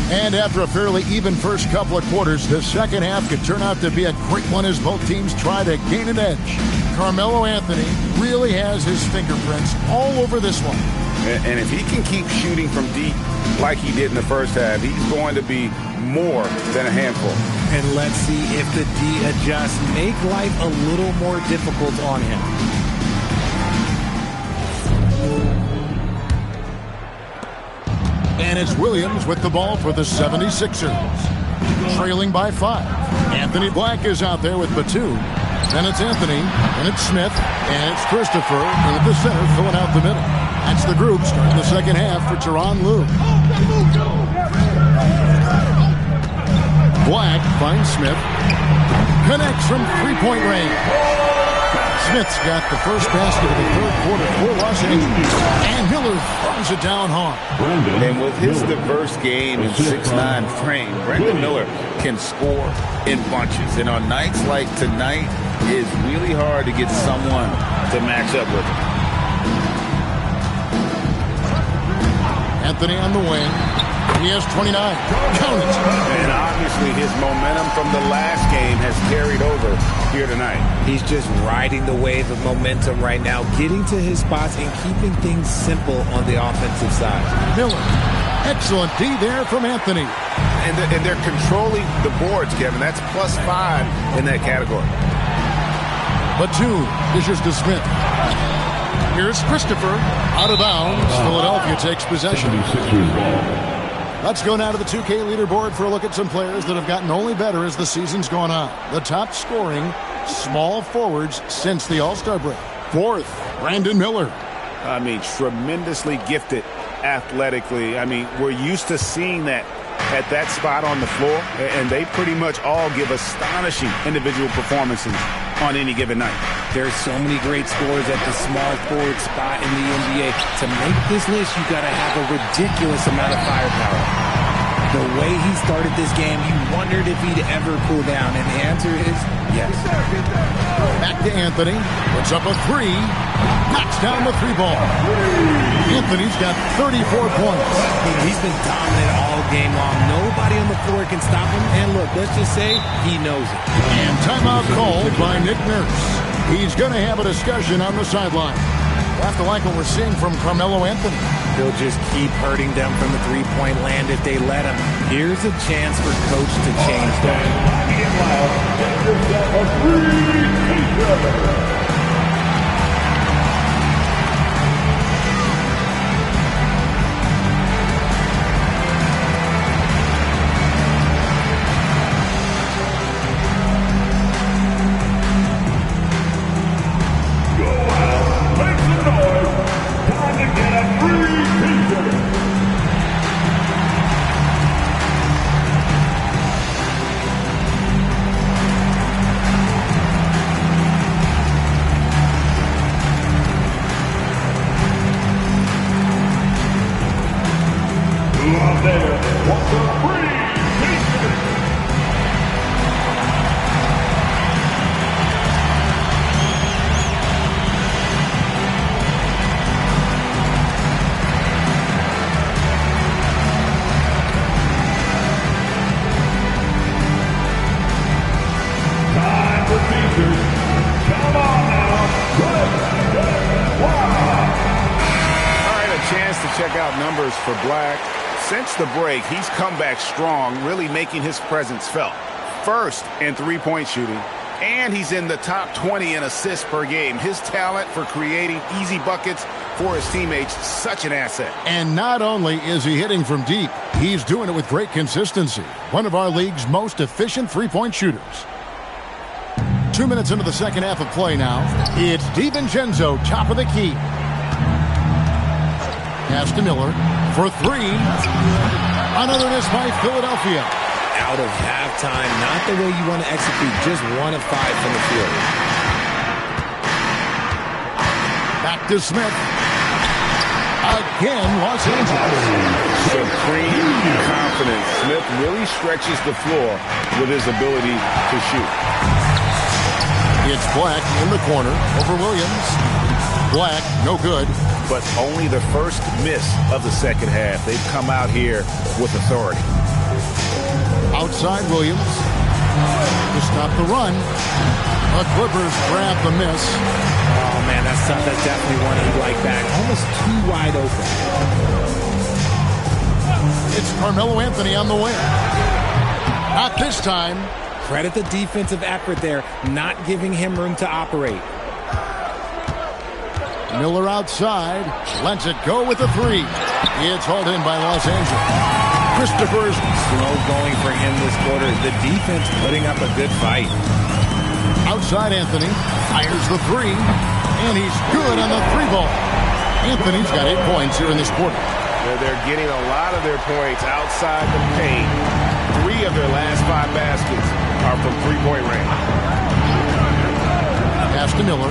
And after a fairly even first couple of quarters, the second half could turn out to be a great one as both teams try to gain an edge. Carmelo Anthony really has his fingerprints all over this one. And if he can keep shooting from deep like he did in the first half, he's going to be more than a handful. And let's see if the D adjusts, make life a little more difficult on him. And it's Williams with the ball for the 76ers. Trailing by 5. Anthony Black is out there with Batum. Then it's Anthony, and it's Smith, and it's Christopher, and at the center, filling out the middle. That's the group starting the second half for Tyronn Lue. Black finds Smith. Connects from three-point range. Smith's got the first basket of the third quarter for Los Angeles. And Miller throws it down hard. And with his diverse game and 6'9" frame, Brandon Miller can score in bunches. And on nights like tonight, it's really hard to get someone to match up with him. Anthony on the wing. He has 29. Count it. And obviously his momentum from the last game has carried over here tonight. He's just riding the wave of momentum right now, getting to his spots and keeping things simple on the offensive side. Miller. Excellent D there from Anthony. And they're controlling the boards, Kevin. That's +5 in that category. Batum dishes to Smith. Here's Christopher. Out of bounds. Philadelphia takes possession. Let's go now to the 2K leaderboard for a look at some players that have gotten only better as the season's gone on. The top scoring small forwards since the All-Star break. Fourth, Brandon Miller. I mean, tremendously gifted athletically. I mean, we're used to seeing that at that spot on the floor, and they pretty much all give astonishing individual performances on any given night. There's so many great scorers at the small forward spot in the NBA. To make this list, you got to have a ridiculous amount of firepower. The way he started this game, you wondered if he'd ever cool down, and the answer is yes. Back to Anthony. Puts up a three. Knocks down the three ball. Anthony's got 34 points. He's been dominant all game long. Nobody on the floor can stop him. And look, let's just say he knows it. And timeout called by Nick Nurse. He's going to have a discussion on the sideline. We'll have to like what we're seeing from Carmelo Anthony. He'll just keep hurting them from the three-point land if they let him. Here's a chance for Coach to change that. yourself a free t-shirt. Check out numbers for Black. Since the break, he's come back strong, really making his presence felt. First in three-point shooting, and he's in the top 20 in assists per game. His talent for creating easy buckets for his teammates, such an asset. And not only is he hitting from deep, he's doing it with great consistency. One of our league's most efficient three-point shooters. 2 minutes into the second half of play now. It's DiVincenzo, top of the key. Pass to Miller for three. Another miss by Philadelphia. Out of halftime, not the way you want to execute, just 1 of 5 from the field. Back to Smith. Again, Los Angeles. Supreme confidence. Smith really stretches the floor with his ability to shoot. It's Black in the corner over Williams. Black, no good. But only the first miss of the second half. They've come out here with authority. Outside Williams to stop the run. The Clippers grab the miss. Oh, man, that's tough. That's definitely one he'd like back. Almost too wide open. It's Carmelo Anthony on the wing. Not this time. Credit the defensive effort there, not giving him room to operate. Miller outside, lets it go with the three. It's hauled in by Los Angeles. Christopher's slow going for him this quarter. The defense putting up a good fight. Outside Anthony, fires the three, and he's good on the three ball. Anthony's got 8 points here in this quarter. They're getting a lot of their points outside the paint. 3 of their last 5 baskets are from three-point range. Pass to Miller.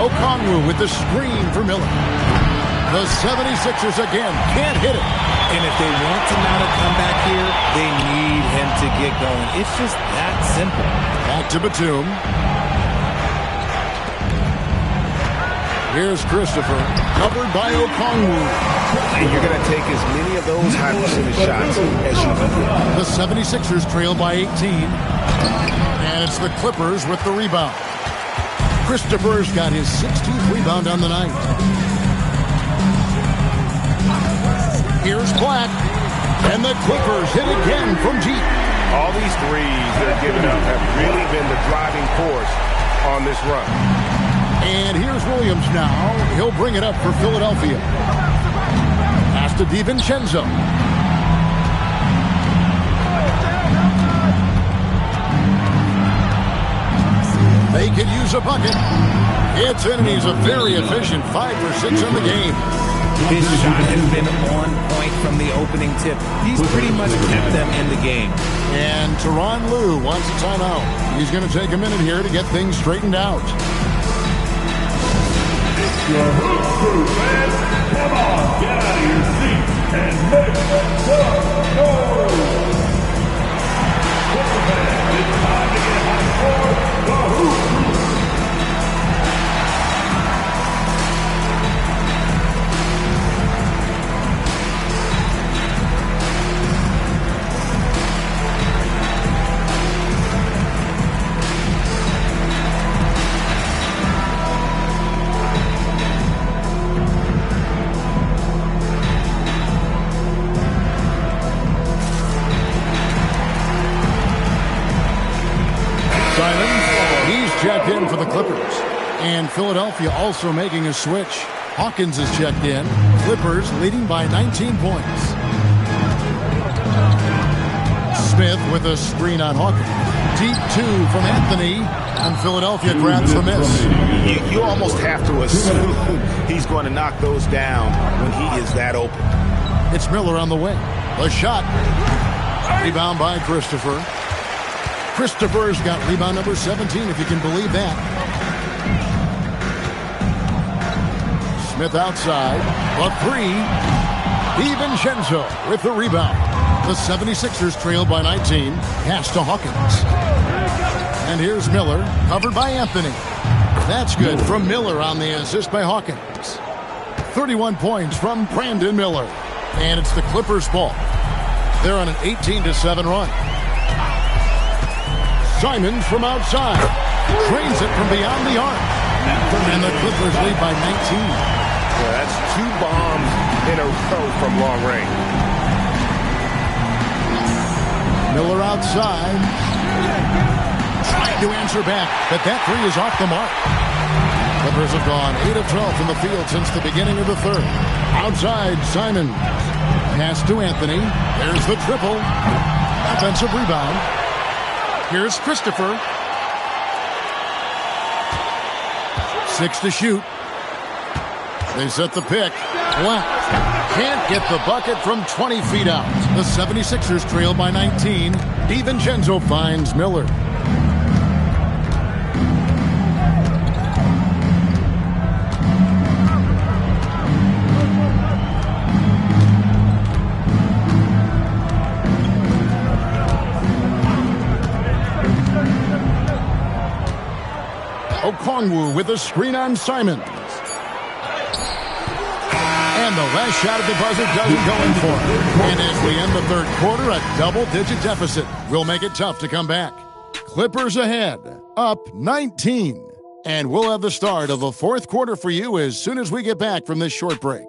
Okongwu with the screen for Miller. The 76ers again can't hit it. And if they want to mount a comeback here, they need him to get going. It's just that simple. Back to Batum. Here's Christopher, covered by Okongwu. And you're going to take as many of those high percentage shots as you can get. The 76ers trail by 18. And it's the Clippers with the rebound. Christopher's got his 16th rebound on the night. Here's Black. And the Clippers hit again from deep. All these threes they're giving up have really been the driving force on this run. And here's Williams now. He'll bring it up for Philadelphia. Pass to DiVincenzo. They could use a bucket. It's in, and he's a very efficient 5 for 6 in the game. His shot has been on point from the opening tip. He's pretty much kept them in the game. And Tyronn Lue wants a timeout. He's going to take a minute here to get things straightened out. Your Hoop Crew fans, come on, get out of your seat and make some noise. It's time to get hot for the Hoop Crew. checked in for the Clippers. And Philadelphia also making a switch. Hawkins is checked in. Clippers leading by 19 points. Smith with a screen on Hawkins. Deep two from Anthony. And Philadelphia grabs the miss. You almost have to assume he's going to knock those down when he is that open. It's Miller on the way. A shot. Rebound by Christopher. Christopher's got rebound number 17, if you can believe that. Smith outside. A three. DiVincenzo with the rebound. The 76ers trail by 19. Pass to Hawkins. And here's Miller, covered by Anthony. That's good from Miller on the assist by Hawkins. 31 points from Brandon Miller. And it's the Clippers' ball. They're on an 18-7 run. Simons from outside. Drains it from beyond the arc. And the Clippers lead by 19. Yeah, that's 2 bombs in a row from long range. Miller outside. Trying to answer back, but that three is off the mark. Clippers have gone 8 of 12 from the field since the beginning of the third. Outside, Simons. Pass to Anthony. There's the triple. Offensive rebound. Here's Christopher. 6 to shoot. They set the pick. Left. Can't get the bucket from 20 feet out. The 76ers trail by 19. DiVincenzo finds Miller. Okongwu with a screen on Simons. And the last shot at the buzzer doesn't go in for him. And as we end the third quarter, a double-digit deficit will make it tough to come back. Clippers ahead, up 19. And we'll have the start of the fourth quarter for you as soon as we get back from this short break.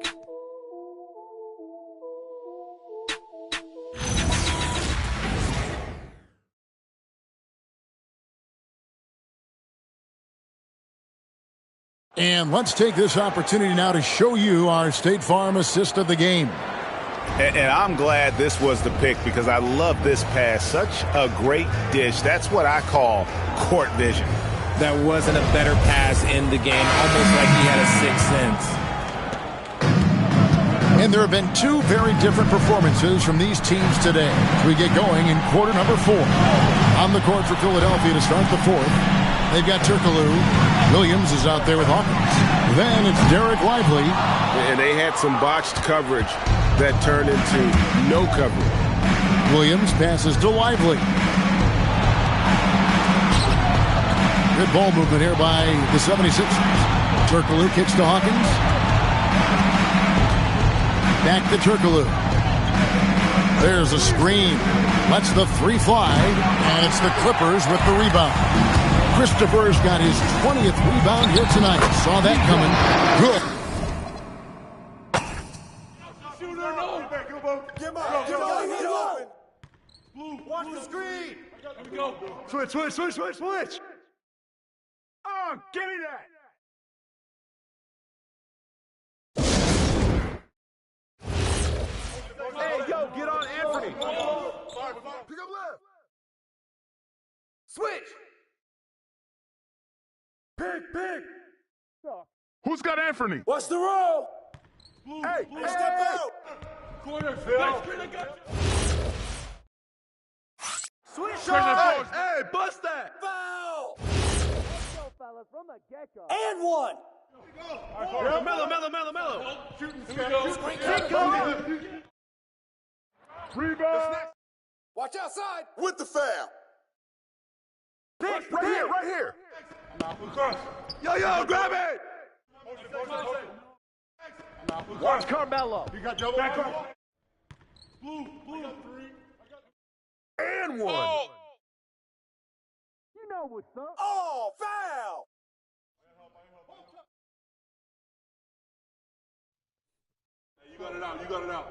And let's take this opportunity now to show you our State Farm assist of the game. And I'm glad this was the pick because I love this pass. Such a great dish. That's what I call court vision. That wasn't a better pass in the game, almost like he had a sixth sense. And there have been 2 very different performances from these teams today. We get going in quarter number 4. On the court for Philadelphia to start the fourth. They've got Turkoglu. Williams is out there with Hawkins. Then it's Derek Lively. And they had some botched coverage that turned into no coverage. Williams passes to Lively. Good ball movement here by the 76ers. Turkoglu kicks to Hawkins. Back to Turkoglu. There's a screen. Lets the three fly. And it's the Clippers with the rebound. Christopher's got his 20th rebound here tonight. Saw that coming. Good. Watch the screen. Here we go. Switch. Oh, give me that. Hey, yo, get on Anthony. Pick up left. Switch. Pick. Who's got Anthony? What's the rule? Hey, step out. Corner, Phil. Switch shot. Hey, bust that. Foul. Let's go, fellas, from the get-go. And one. Mellow. Shooting. Rebound. Watch outside. With the foul. Pick, right here. Yo, grab it. Watch Carmelo. You got double. Blue. And one. Oh. You know what's up. Oh, foul. You got it out.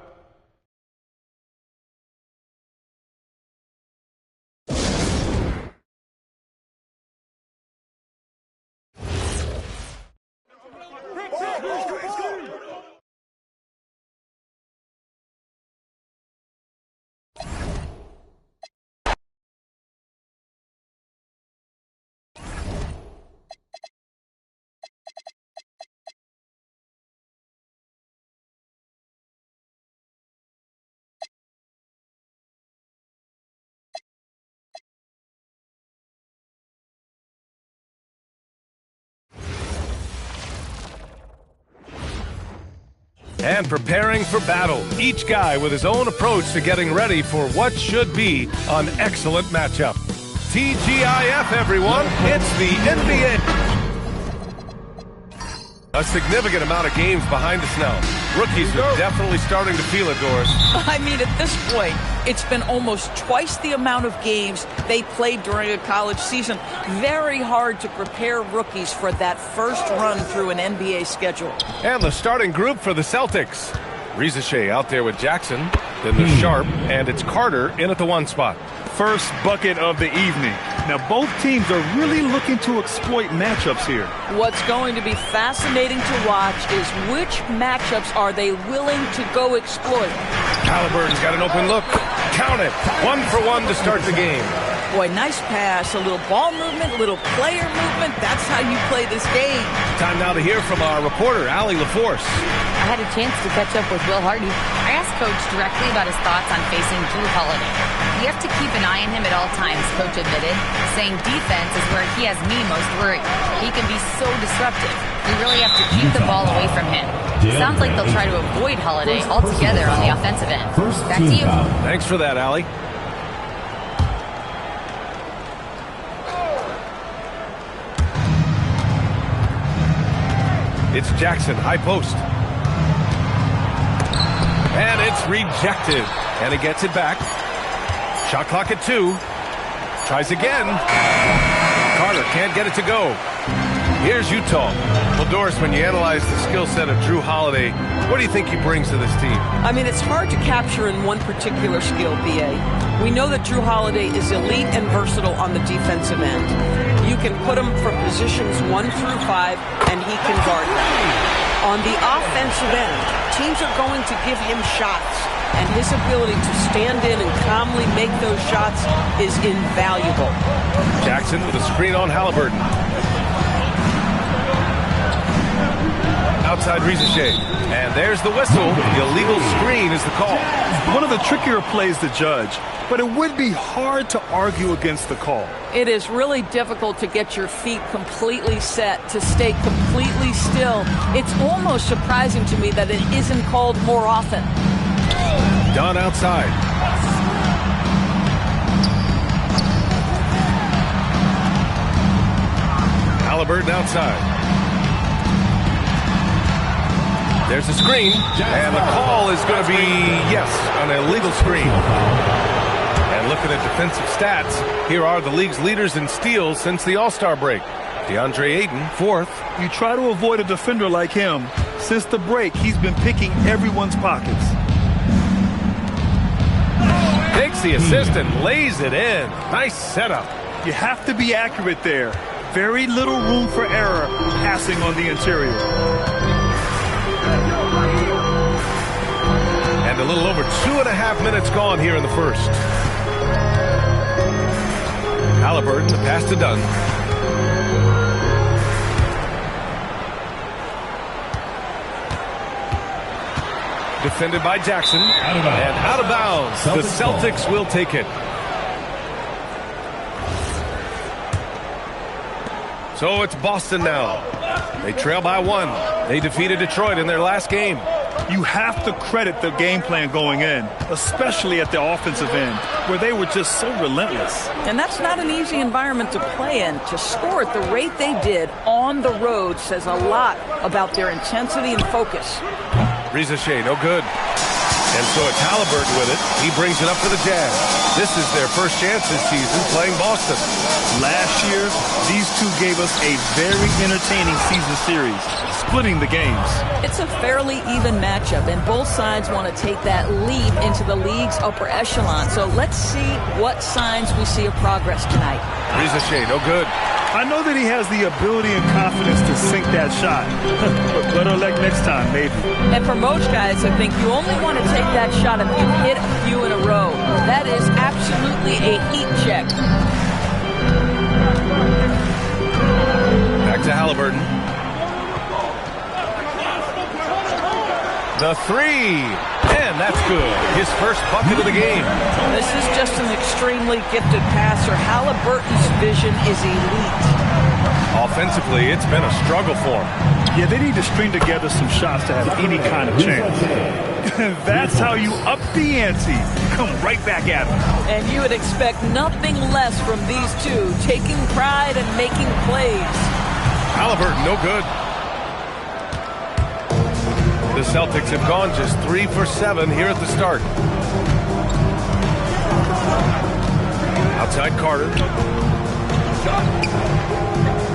And preparing for battle, each guy with his own approach to getting ready for what should be an excellent matchup. TGIF, everyone, it's the NBA. A significant amount of games behind us now. Rookies are definitely starting to feel it, Doris. I mean, at this point, it's been almost twice the amount of games they played during a college season. Very hard to prepare rookies for that first run through an NBA schedule. And the starting group for the Celtics. Rizachet out there with Jackson, then the Sharp, and it's Carter in at the 1 spot. First bucket of the evening. Now, both teams are really looking to exploit matchups here. What's going to be fascinating to watch is which matchups are they willing to go exploit. Halliburton's got an open look. Count it. 1 for 1 to start the game. Boy, nice pass. A little ball movement, a little player movement. That's how you play this game. Time now to hear from our reporter, Allie LaForce. I had a chance to catch up with Will Hardy. I asked Coach directly about his thoughts on facing Drew Holiday. You have to keep an eye on him at all times, Coach admitted, saying defense is where he has me most worried. He can be so disruptive. We really have to keep the ball away from him. Sounds like they'll try to avoid Holiday altogether on the offensive end. Back to you. Thanks for that, Allie. It's Jackson, high post. And it's rejected. And he gets it back. Shot clock at 2. Tries again. Carter can't get it to go. Here's Utah. Well, Doris, when you analyze the skill set of Drew Holiday, what do you think he brings to this team? I mean, it's hard to capture in one particular skill, B.A. We know that Drew Holiday is elite and versatile on the defensive end. You can put him from positions 1 through 5, and he can guard them. On the offensive end, teams are going to give him shots, and his ability to stand in and calmly make those shots is invaluable. Jackson with a screen on Halliburton. Outside Rizachet. And there's the whistle. The illegal screen is the call. One of the trickier plays to judge, but it would be hard to argue against the call. It is really difficult to get your feet completely set, to stay completely still. It's almost surprising to me that it isn't called more often. Dunn outside. Halliburton outside. There's a screen, and the call is going to be, yes, an illegal screen. And looking at defensive stats, here are the league's leaders in steals since the All-Star break. DeAndre Ayton, 4th. You try to avoid a defender like him. Since the break, he's been picking everyone's pockets. Takes the assist and lays it in. Nice setup. You have to be accurate there. Very little room for error passing on the interior. And a little over 2.5 minutes gone here in the first. Halliburton, the pass to Dunn. Defended by Jackson. And out of bounds. The Celtics will take it. So it's Boston now. They trail by 1. They defeated Detroit in their last game. You have to credit the game plan going in, especially at the offensive end, where they were just so relentless. And that's not an easy environment to play in. To score at the rate they did on the road says a lot about their intensity and focus. Rizachet, no good. And so it's Halliburton with it. He brings it up for the Jazz. This is their first chance this season playing Boston. Last year, these two gave us a very entertaining season series, splitting the games. It's a fairly even matchup, and both sides want to take that leap into the league's upper echelon. So let's see what signs we see of progress tonight. Rizachet, no good. I know that he has the ability and confidence to sink that shot. But better luck next time, maybe. And for most guys, I think you only want to take that shot if you hit a few in a row. That is absolutely a heat check. Back to Halliburton. The 3. And that's good. His first bucket of the game. This is just an extremely gifted passer. Halliburton's vision is elite. Offensively, it's been a struggle for them. Yeah, they need to string together some shots to have any kind of chance. That's how you up the ante. Come right back at them. And you would expect nothing less from these two, taking pride and making plays. Halliburton, no good. The Celtics have gone just 3 for 7 here at the start. Outside Carter.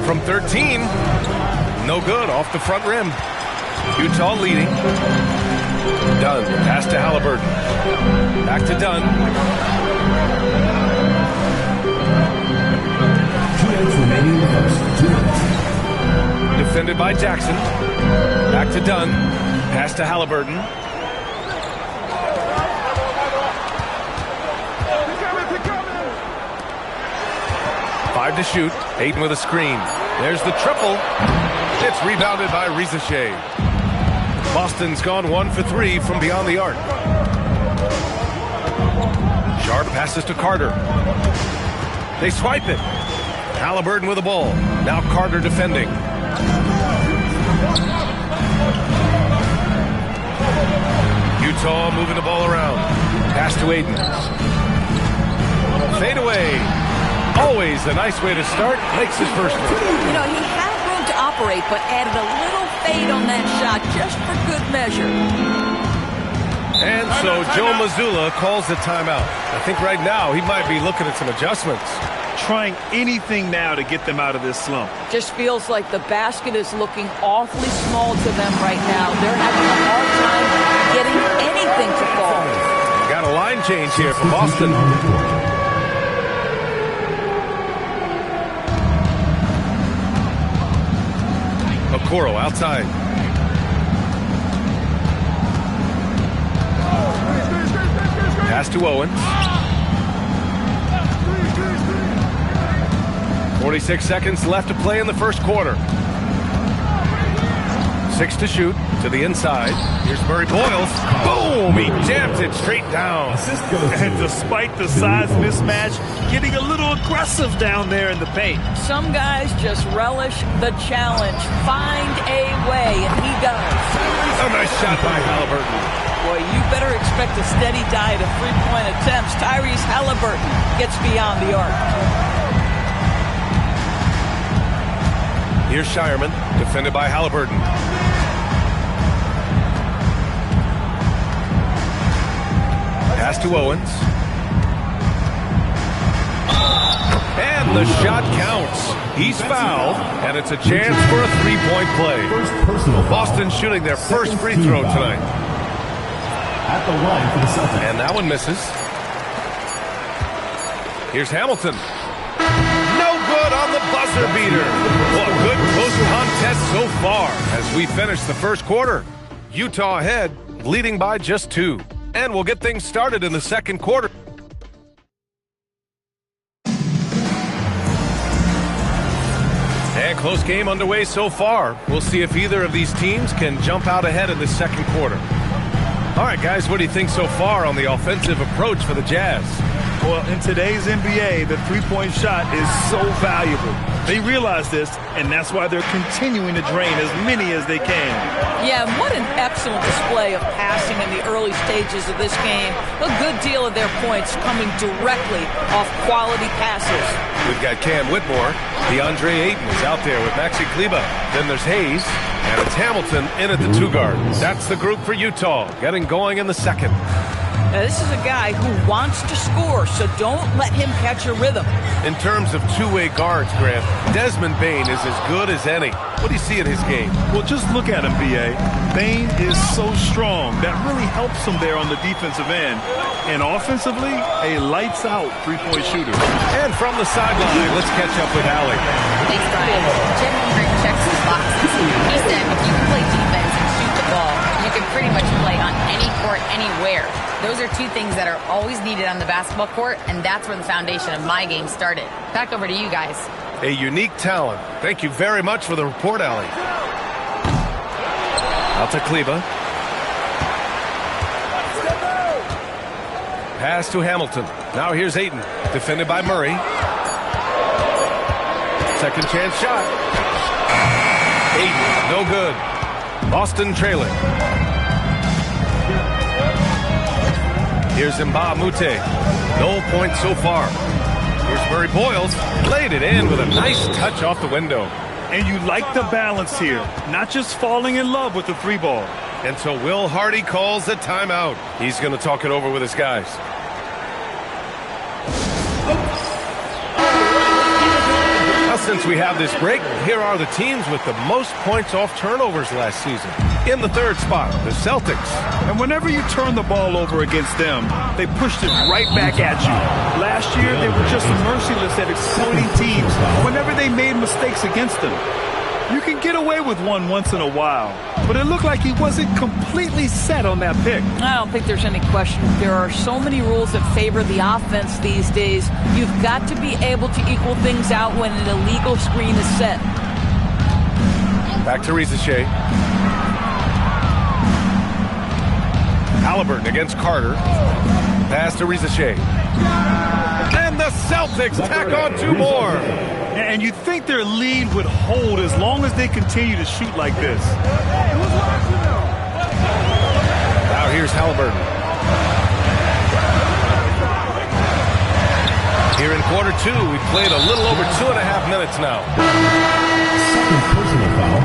From 13. No good, off the front rim. Utah leading. Dunn, pass to Halliburton. Back to Dunn. 2 minutes remaining in the first. 2 minutes. Defended by Jackson. Back to Dunn. Pass to Halliburton. Five to shoot. Ayton with a screen. There's the triple. It's rebounded by Rizachet. Boston's gone 1 for 3 from beyond the arc. Sharp passes to Carter. They swipe it. Halliburton with the ball. Now Carter defending. Utah moving the ball around. Pass to Ayton. Fade away. Always a nice way to start. Makes his first one. You know, he had room to operate, but added a little fade on that shot just for good measure. And so Joe Mazzulla calls the timeout. I think right now he might be looking at some adjustments. Trying anything now to get them out of this slump. Just feels like the basket is looking awfully small to them right now. They're having a hard time getting anything to fall. Got a line change here for Boston. Okoro outside. Pass to Owens. 46 seconds left to play in the first quarter. 6 to shoot to the inside. Here's Murray Boyles. Boom! He jams it straight down. And despite the size mismatch, getting a little aggressive down there in the paint. Some guys just relish the challenge. Find a way, and he does. A nice shot by Halliburton. Boy, you better expect a steady diet of three-point attempts. Tyrese Halliburton gets beyond the arc. Here's Shireman, defended by Halliburton. Pass to Owens. And the shot counts. He's fouled, and it's a chance for a three-point play. Boston shooting their first free throw tonight. At the line for the Celtics. And that one misses. Here's Hamilton. No good on the buzzer beater. Well, a good close contest so far as we finish the first quarter. Utah ahead, leading by just 2. And we'll get things started in the second quarter. And close game underway so far. We'll see if either of these teams can jump out ahead in the second quarter. All right, guys, what do you think so far on the offensive approach for the Jazz? Well, in today's NBA, the three-point shot is so valuable. They realize this, and that's why they're continuing to drain as many as they can. Yeah, what an excellent display of passing in the early stages of this game. A good deal of their points coming directly off quality passes. We've got Cam Whitmore. DeAndre Ayton is out there with Maxi Kleber. Then there's Hayes, and it's Hamilton in at the 2 guard. That's the group for Utah, getting going in the second. Now, this is a guy who wants to score, so don't let him catch a rhythm. In terms of two-way guards, Grant, Desmond Bane is as good as any. What do you see in his game? Well, just look at him, B.A. Bane is so strong. That really helps him there on the defensive end. And offensively, a lights-out three-point shooter. And from the sideline, let's catch up with Allie. Thanks, Brian. Jim Holmgren checks his boxes. He said if you can play defense and shoot the ball, you can pretty much play on any court, anywhere. Those are 2 things that are always needed on the basketball court, and that's where the foundation of my game started. Back over to you guys. A unique talent. Thank you very much for the report, Allie. Out to Kleber. Pass to Hamilton. Now here's Ayton, defended by Murray. Second chance shot. 8, no good. Boston trailing. Here's Mbah Moute. No points so far. Here's Murray Boyles. Laid it in with a nice touch off the window. And you like the balance here. Not just falling in love with the 3-ball. And so Will Hardy calls the timeout. He's going to talk it over with his guys. Now, since we have this break, here are the teams with the most points off turnovers last season. In the third spot, the Celtics. And whenever you turn the ball over against them, they pushed it right back at you. Last year, they were just merciless at exploiting teams whenever they made mistakes against them. You can get away with one once in a while, but it looked like he wasn't completely set on that pick. I don't think there's any question. There are so many rules that favor the offense these days. You've got to be able to equal things out when an illegal screen is set. Back to Risacher. Halliburton against Carter. Pass to Risacher. And the Celtics tack on 2 more. And you'd think their lead would hold as long as they continue to shoot like this. Now here's Halliburton. Here in quarter 2, we've played a little over 2.5 minutes now. Second personal foul.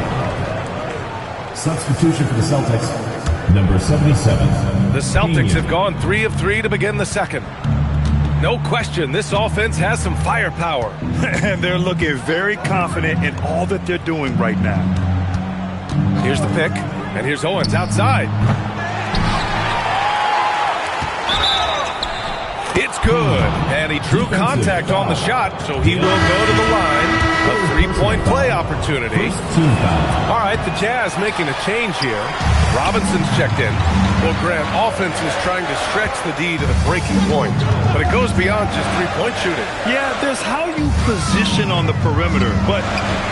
Substitution for the Celtics, number 77. The Celtics have gone 3 of 3 to begin the second. No question, this offense has some firepower. And they're looking very confident in all that they're doing right now. Here's the pick, and here's Owens outside. It's good, and he drew contact on the shot, so he will go to the line. A 3-point play opportunity. All right, the Jazz making a change here. Robinson's checked in. Well, Grant, offense is trying to stretch the D to the breaking point, but it goes beyond just 3-point shooting. Yeah, there's how you position on the perimeter, but,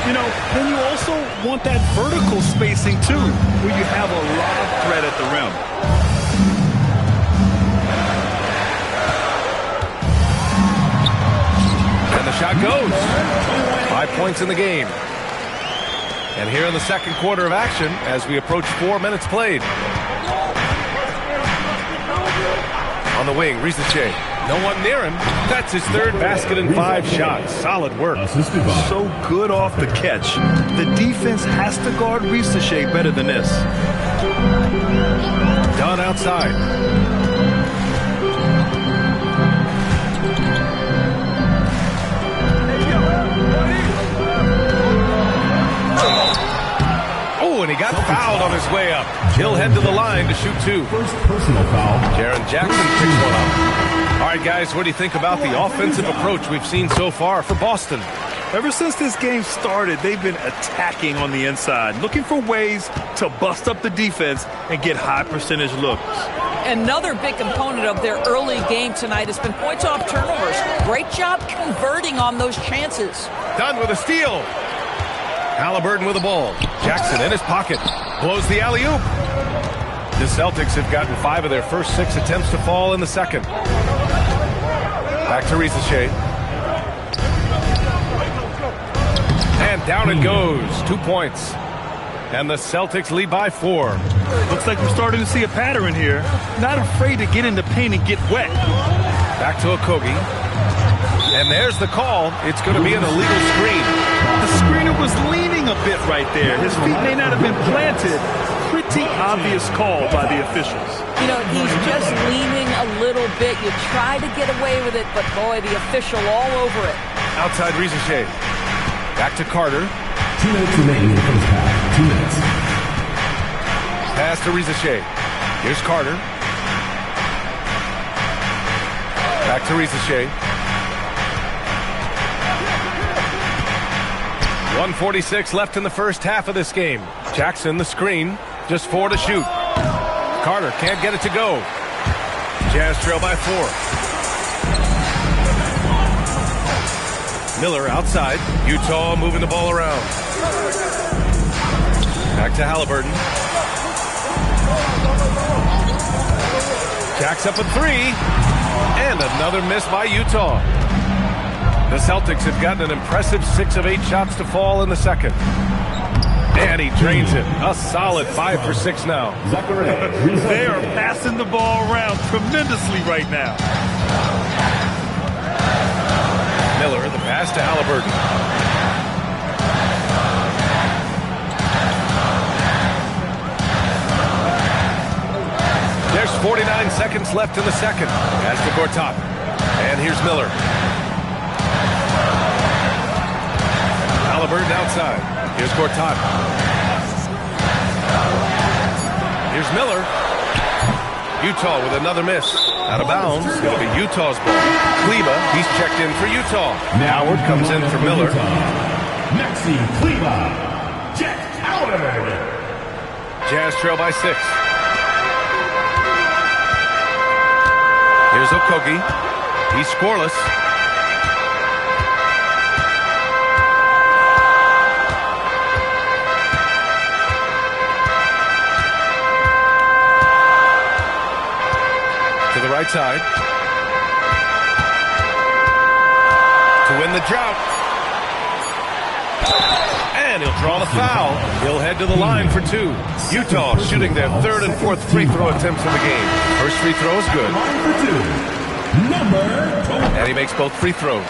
then you also want that vertical spacing, too, where you have a lot of threat at the rim. And the shot goes. 5 points in the game. And here in the second quarter of action, as we approach 4 minutes played. On the wing, Risacher. No one near him. That's his third basket in 5 shots. Solid work. So good off the catch. The defense has to guard Risacher better than this. Done outside. Oh, and he got fouled on his way up. He'll head to the line to shoot 2. First personal foul. Jaren Jackson picks one up. All right, guys, what do you think about the offensive approach we've seen so far for Boston? Ever since this game started, they've been attacking on the inside, looking for ways to bust up the defense and get high percentage looks. Another big component of their early game tonight has been points off turnovers. Great job converting on those chances. Done with a steal. Halliburton with the ball. Jackson in his pocket. Blows the alley-oop. The Celtics have gotten 5 of their first 6 attempts to fall in the second. Back to Risacher. And down it goes. 2 points. And the Celtics lead by 4. Looks like we're starting to see a pattern here. Not afraid to get in the paint and get wet. Back to Okogie. And there's the call. It's going to be an illegal screen. The screener was leaning a bit right there. His feet may not have been planted. Pretty obvious call by the officials. He's just leaning a little bit. You try to get away with it, but boy, the official all over it. Outside Risacher. Back to Carter. 2 minutes remaining in the first half. 2 minutes. Pass to Risacher. Here's Carter. Back to Risacher. 1:46 left in the first half of this game. Jackson, the screen. Just 4 to shoot. Carter can't get it to go. Jazz trail by 4. Miller outside. Utah moving the ball around. Back to Halliburton. Jacks up a 3. And another miss by Utah. The Celtics have gotten an impressive 6 of 8 shots to fall in the second. And he drains it. A solid 5 for 6 now. They are passing the ball around tremendously right now. Miller, the pass to Halliburton. There's 49 seconds left in the second. Pass to Gortat. And here's Miller. Halliburton outside. Here's Gortat. Here's Miller. Utah with another miss. Out of bounds. It'll be Utah's ball. Kleba, he's checked in for Utah. Howard comes in for Miller. Maxi Kleba. Jack Howard. Jazz trail by 6. Here's Okogie. He's scoreless. To the right side. To win the drought. And he'll draw the foul. He'll head to the line for 2. Utah shooting their 3rd and 4th free throw attempts of the game. First free throw is good. And he makes both free throws.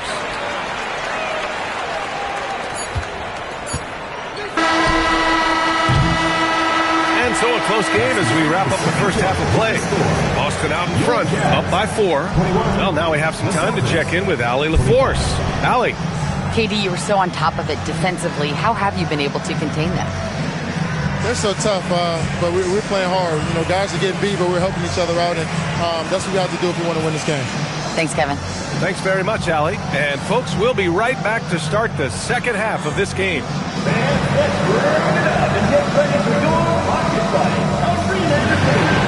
And so a close game as we wrap up the first half of play. Boston out in front, up by 4. Well, now we have some time to check in with Allie LaForce. Allie. KD, you were so on top of it defensively. How have you been able to contain them? They're so tough, but we're playing hard. You know, guys are getting beat, but we're helping each other out, and that's what we have to do if we want to win this game. Thanks, Kevin. Thanks very much, Allie. And, folks, we'll be right back to start the second half of this game. Fans, let's burn it up and get ready for your rocket fight. Arena Entertainment.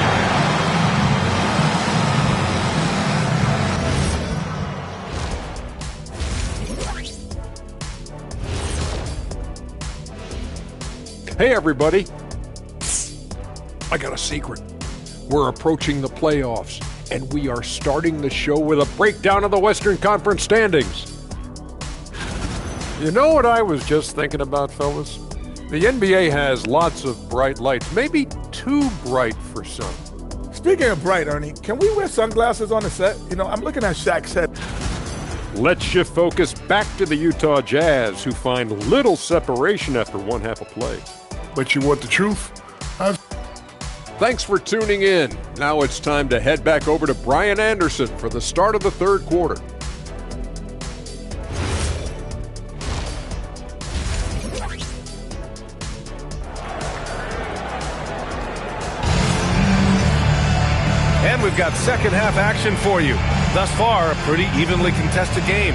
Hey, everybody. I got a secret. We're approaching the playoffs, and we are starting the show with a breakdown of the Western Conference standings. You know what I was just thinking about, fellas? The NBA has lots of bright lights, maybe too bright for some. Speaking of bright, Ernie, can we wear sunglasses on the set? You know, I'm looking at Shaq's head. Let's shift focus back to the Utah Jazz, who find little separation after one half of play. But you want the truth? Thanks for tuning in. Now it's time to head back over to Brian Anderson for the start of the third quarter. And we've got second half action for you. Thus far, a pretty evenly contested game.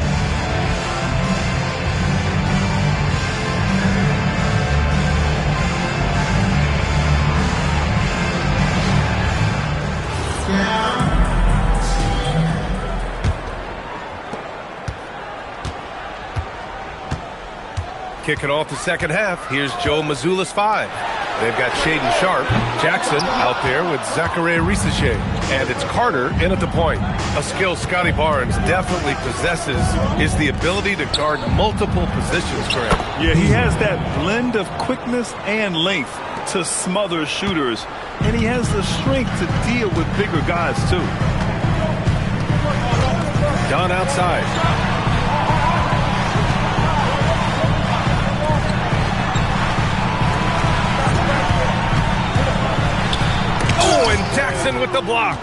Kicking off the second half, here's Joe Mazzulla's 5. They've got Shaedon Sharpe, Jackson out there with Zachary Risache, and it's Carter in at the point. A skill Scotty Barnes definitely possesses is the ability to guard multiple positions for him. Yeah, he has that blend of quickness and length to smother shooters, and he has the strength to deal with bigger guys too. Don outside. Oh, and Jackson with the block.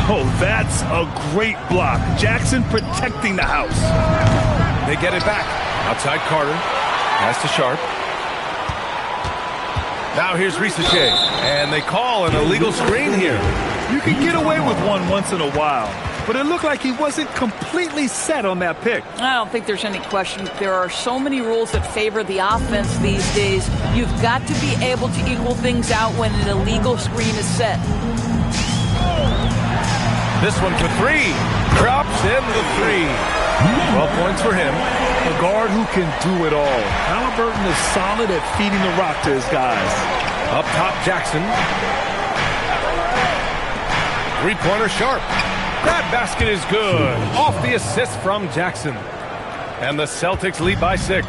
Oh, that's a great block. Jackson protecting the house. They get it back. Outside Carter. Pass to Sharpe. Now here's Risache. And they call an illegal screen here. You can get away with one once in a while, but it looked like he wasn't completely set on that pick. I don't think there's any question. There are so many rules that favor the offense these days. You've got to be able to equal things out when an illegal screen is set. This one for 3. Drops in the 3. 12 points for him. A guard who can do it all. Halliburton is solid at feeding the rock to his guys. Up top, Jackson. Three-pointer Sharpe. That basket is good. Off the assist from Jackson. And the Celtics lead by 6.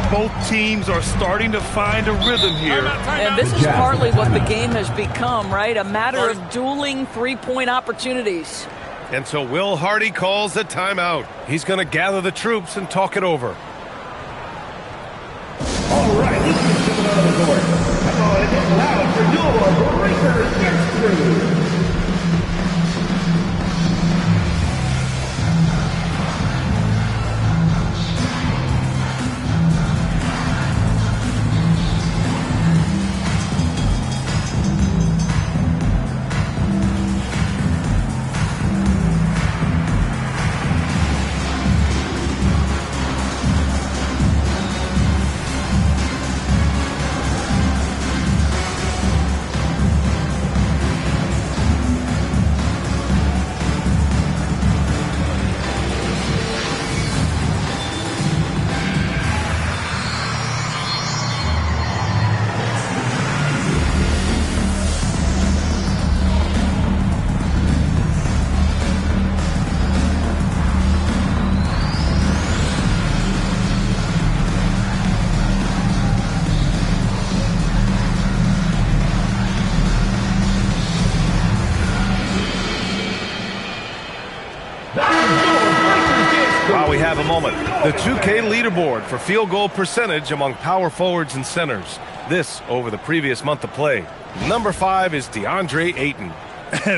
Both teams are starting to find a rhythm here. And this is partly what the game has become, right? A matter of dueling three-point opportunities. And so Will Hardy calls the timeout. He's going to gather the troops and talk it over. All right, let's get someone out of the court. Come on and get loud for your Breakers next crew. While we have a moment, the 2K leaderboard for field goal percentage among power forwards and centers. This over the previous month of play. Number 5 is DeAndre Ayton.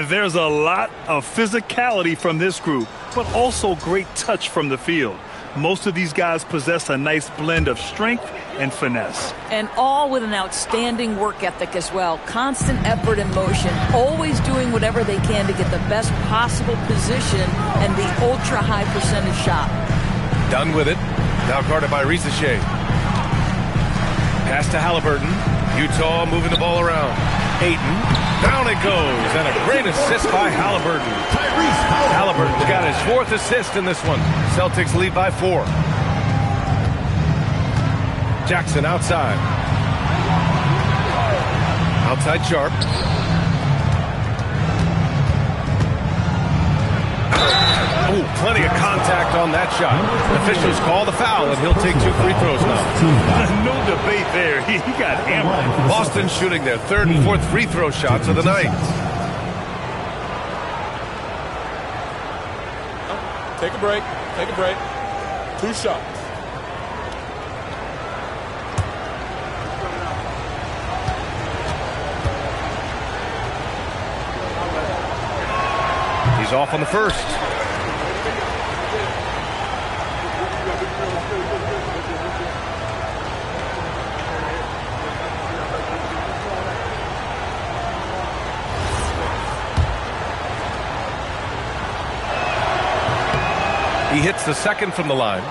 There's a lot of physicality from this group, but also great touch from the field. Most of these guys possess a nice blend of strength and finesse. And all with an outstanding work ethic as well. Constant effort and motion. Always doing whatever they can to get the best possible position and the ultra-high percentage shot. Done with it. Now guarded by Risache. Pass to Halliburton. Utah moving the ball around. Ayton. Down it goes. And a great assist by Halliburton. Halliburton's got his 4th assist in this one. Celtics lead by 4. Jackson outside. Outside Sharp. Oh, plenty of contact on that shot. Officials call the foul, and he'll take 2 free throws now. No debate there. He got hammered. Boston shooting their 3rd and 4th free throw shots of the night. Take a break. Take a break. 2 shots. He's off on the first. He hits the second from the line.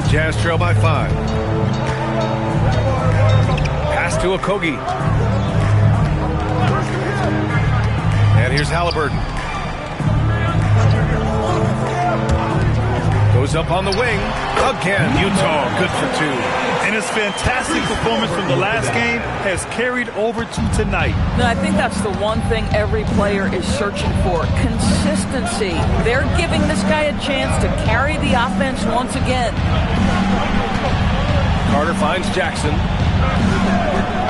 Jazz trail by 5. Pass to Okogie. And here's Halliburton. Goes up on the wing. Again, Utah good for 2. And his fantastic performance from the last game has carried over to tonight. No, I think that's the one thing every player is searching for. Consistency. They're giving this guy a chance to carry the offense once again. Carter finds Jackson.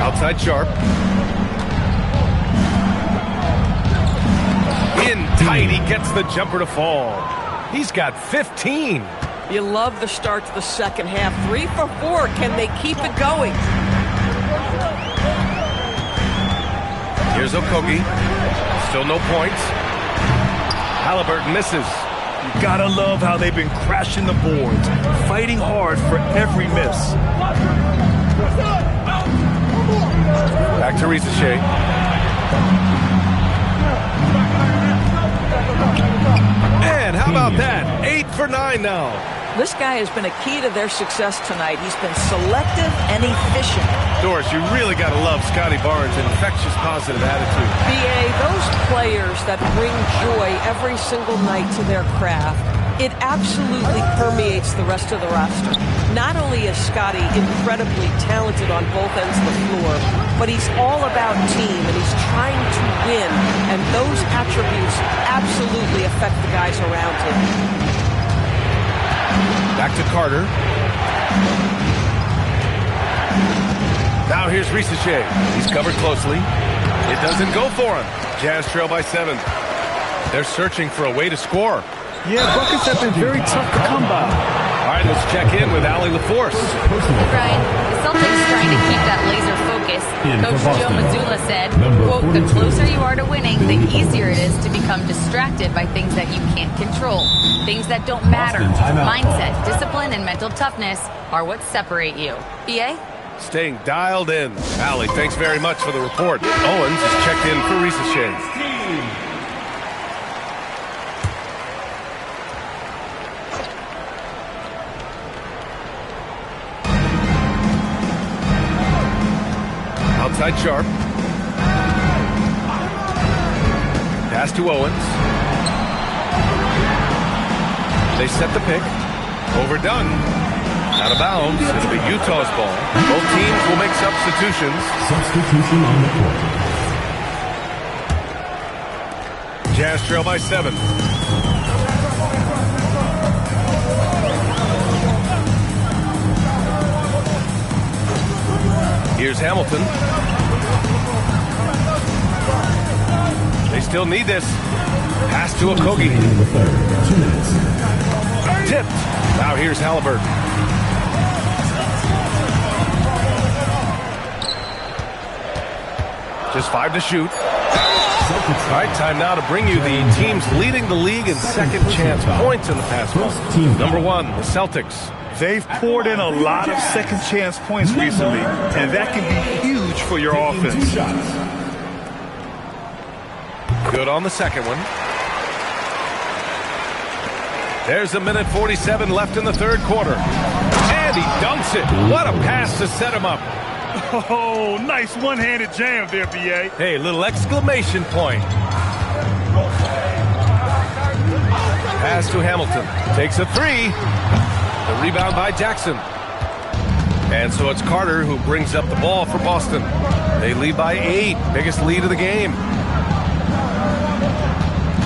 Outside Sharp. In tight, he gets the jumper to fall. He's got 15. You love the start to the second half. 3 for 4. Can they keep it going? Here's Okogie. Still no points. Halliburton misses. You gotta love how they've been crashing the boards, fighting hard for every miss. Back to Risache. And how about that? 8 for 9 now. This guy has been a key to their success tonight. He's been selective and efficient. Doris, you really got to love Scotty Barnes' infectious positive attitude. B.A., those players that bring joy every single night to their craft It absolutely permeates the rest of the roster. Not only is Scotty incredibly talented on both ends of the floor, but he's all about team, and he's trying to win, and those attributes absolutely affect the guys around him. Back to Carter. Now here's Risache. He's covered closely. It doesn't go for him. Jazz trail by 7. They're searching for a way to score. Yeah, buckets have been very tough to come by. All right, let's check in with Allie LaForce. Brian, the Celtics trying to keep that laser focus. Coach Joe Mazzulla said, quote, the closer you are to winning, the easier it is to become distracted by things that you can't control. Things that don't matter. Mindset, discipline, and mental toughness are what separate you. BA? Staying dialed in. Allie, thanks very much for the report. Owens is checked in for Risache. Outside Sharp. Pass to Owens. They set the pick. Overdone. Out of bounds. It'll be Utah's ball. Both teams will make substitutions. Substitution on the court. Jazz trail by 7. Here's Hamilton. They still need this. Pass to Okogie. Tipped. Now here's Halliburton. Just 5 to shoot. All right, time now to bring you the teams leading the league in second chance points in the past month. Number 1, the Celtics. They've poured in a lot of second chance points recently, and that can be huge for your offense. Good on the second one. There's a minute 47 left in the third quarter. And he dunks it. What a pass to set him up. Oh, nice one-handed jam there, B.A. Hey, little exclamation point. Pass to Hamilton. Takes a 3. The rebound by Jackson. And so it's Carter who brings up the ball for Boston. They lead by 8. Biggest lead of the game.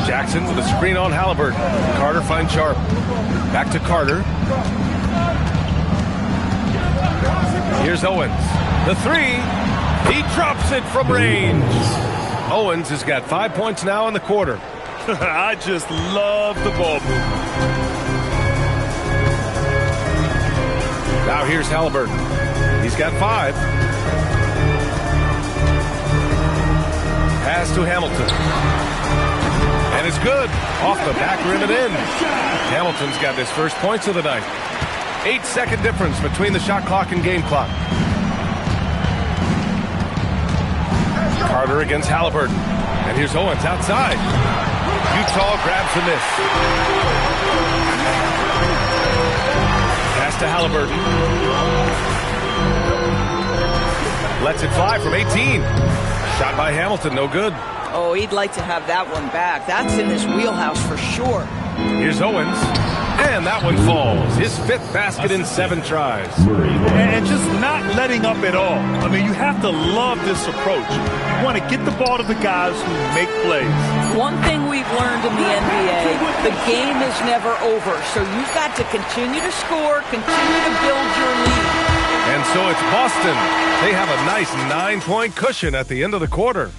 Jackson with a screen on Halliburton. Carter finds Sharp. Back to Carter. Here's Owens. The 3. He drops it from range. Owens has got 5 points now in the quarter. I just love the ball movement. Now here's Halliburton. He's got 5. Pass to Hamilton. And it's good. Off the back rim and in. Hamilton's got his first points of the night. 8-second difference between the shot clock and game clock. Carter against Halliburton. And here's Owens outside. Utah grabs the miss. Pass to Halliburton. Lets it fly from 18. Shot by Hamilton, no good. Oh, he'd like to have that one back. That's in his wheelhouse for sure. Here's Owens. And that one falls. His 5th basket in 7 tries. And just not letting up at all. I mean, you have to love this approach. You want to get the ball to the guys who make plays. One thing we've learned in the NBA, the game is never over. So you've got to continue to score, continue to build your lead. And so it's Boston. They have a nice 9-point cushion at the end of the quarter.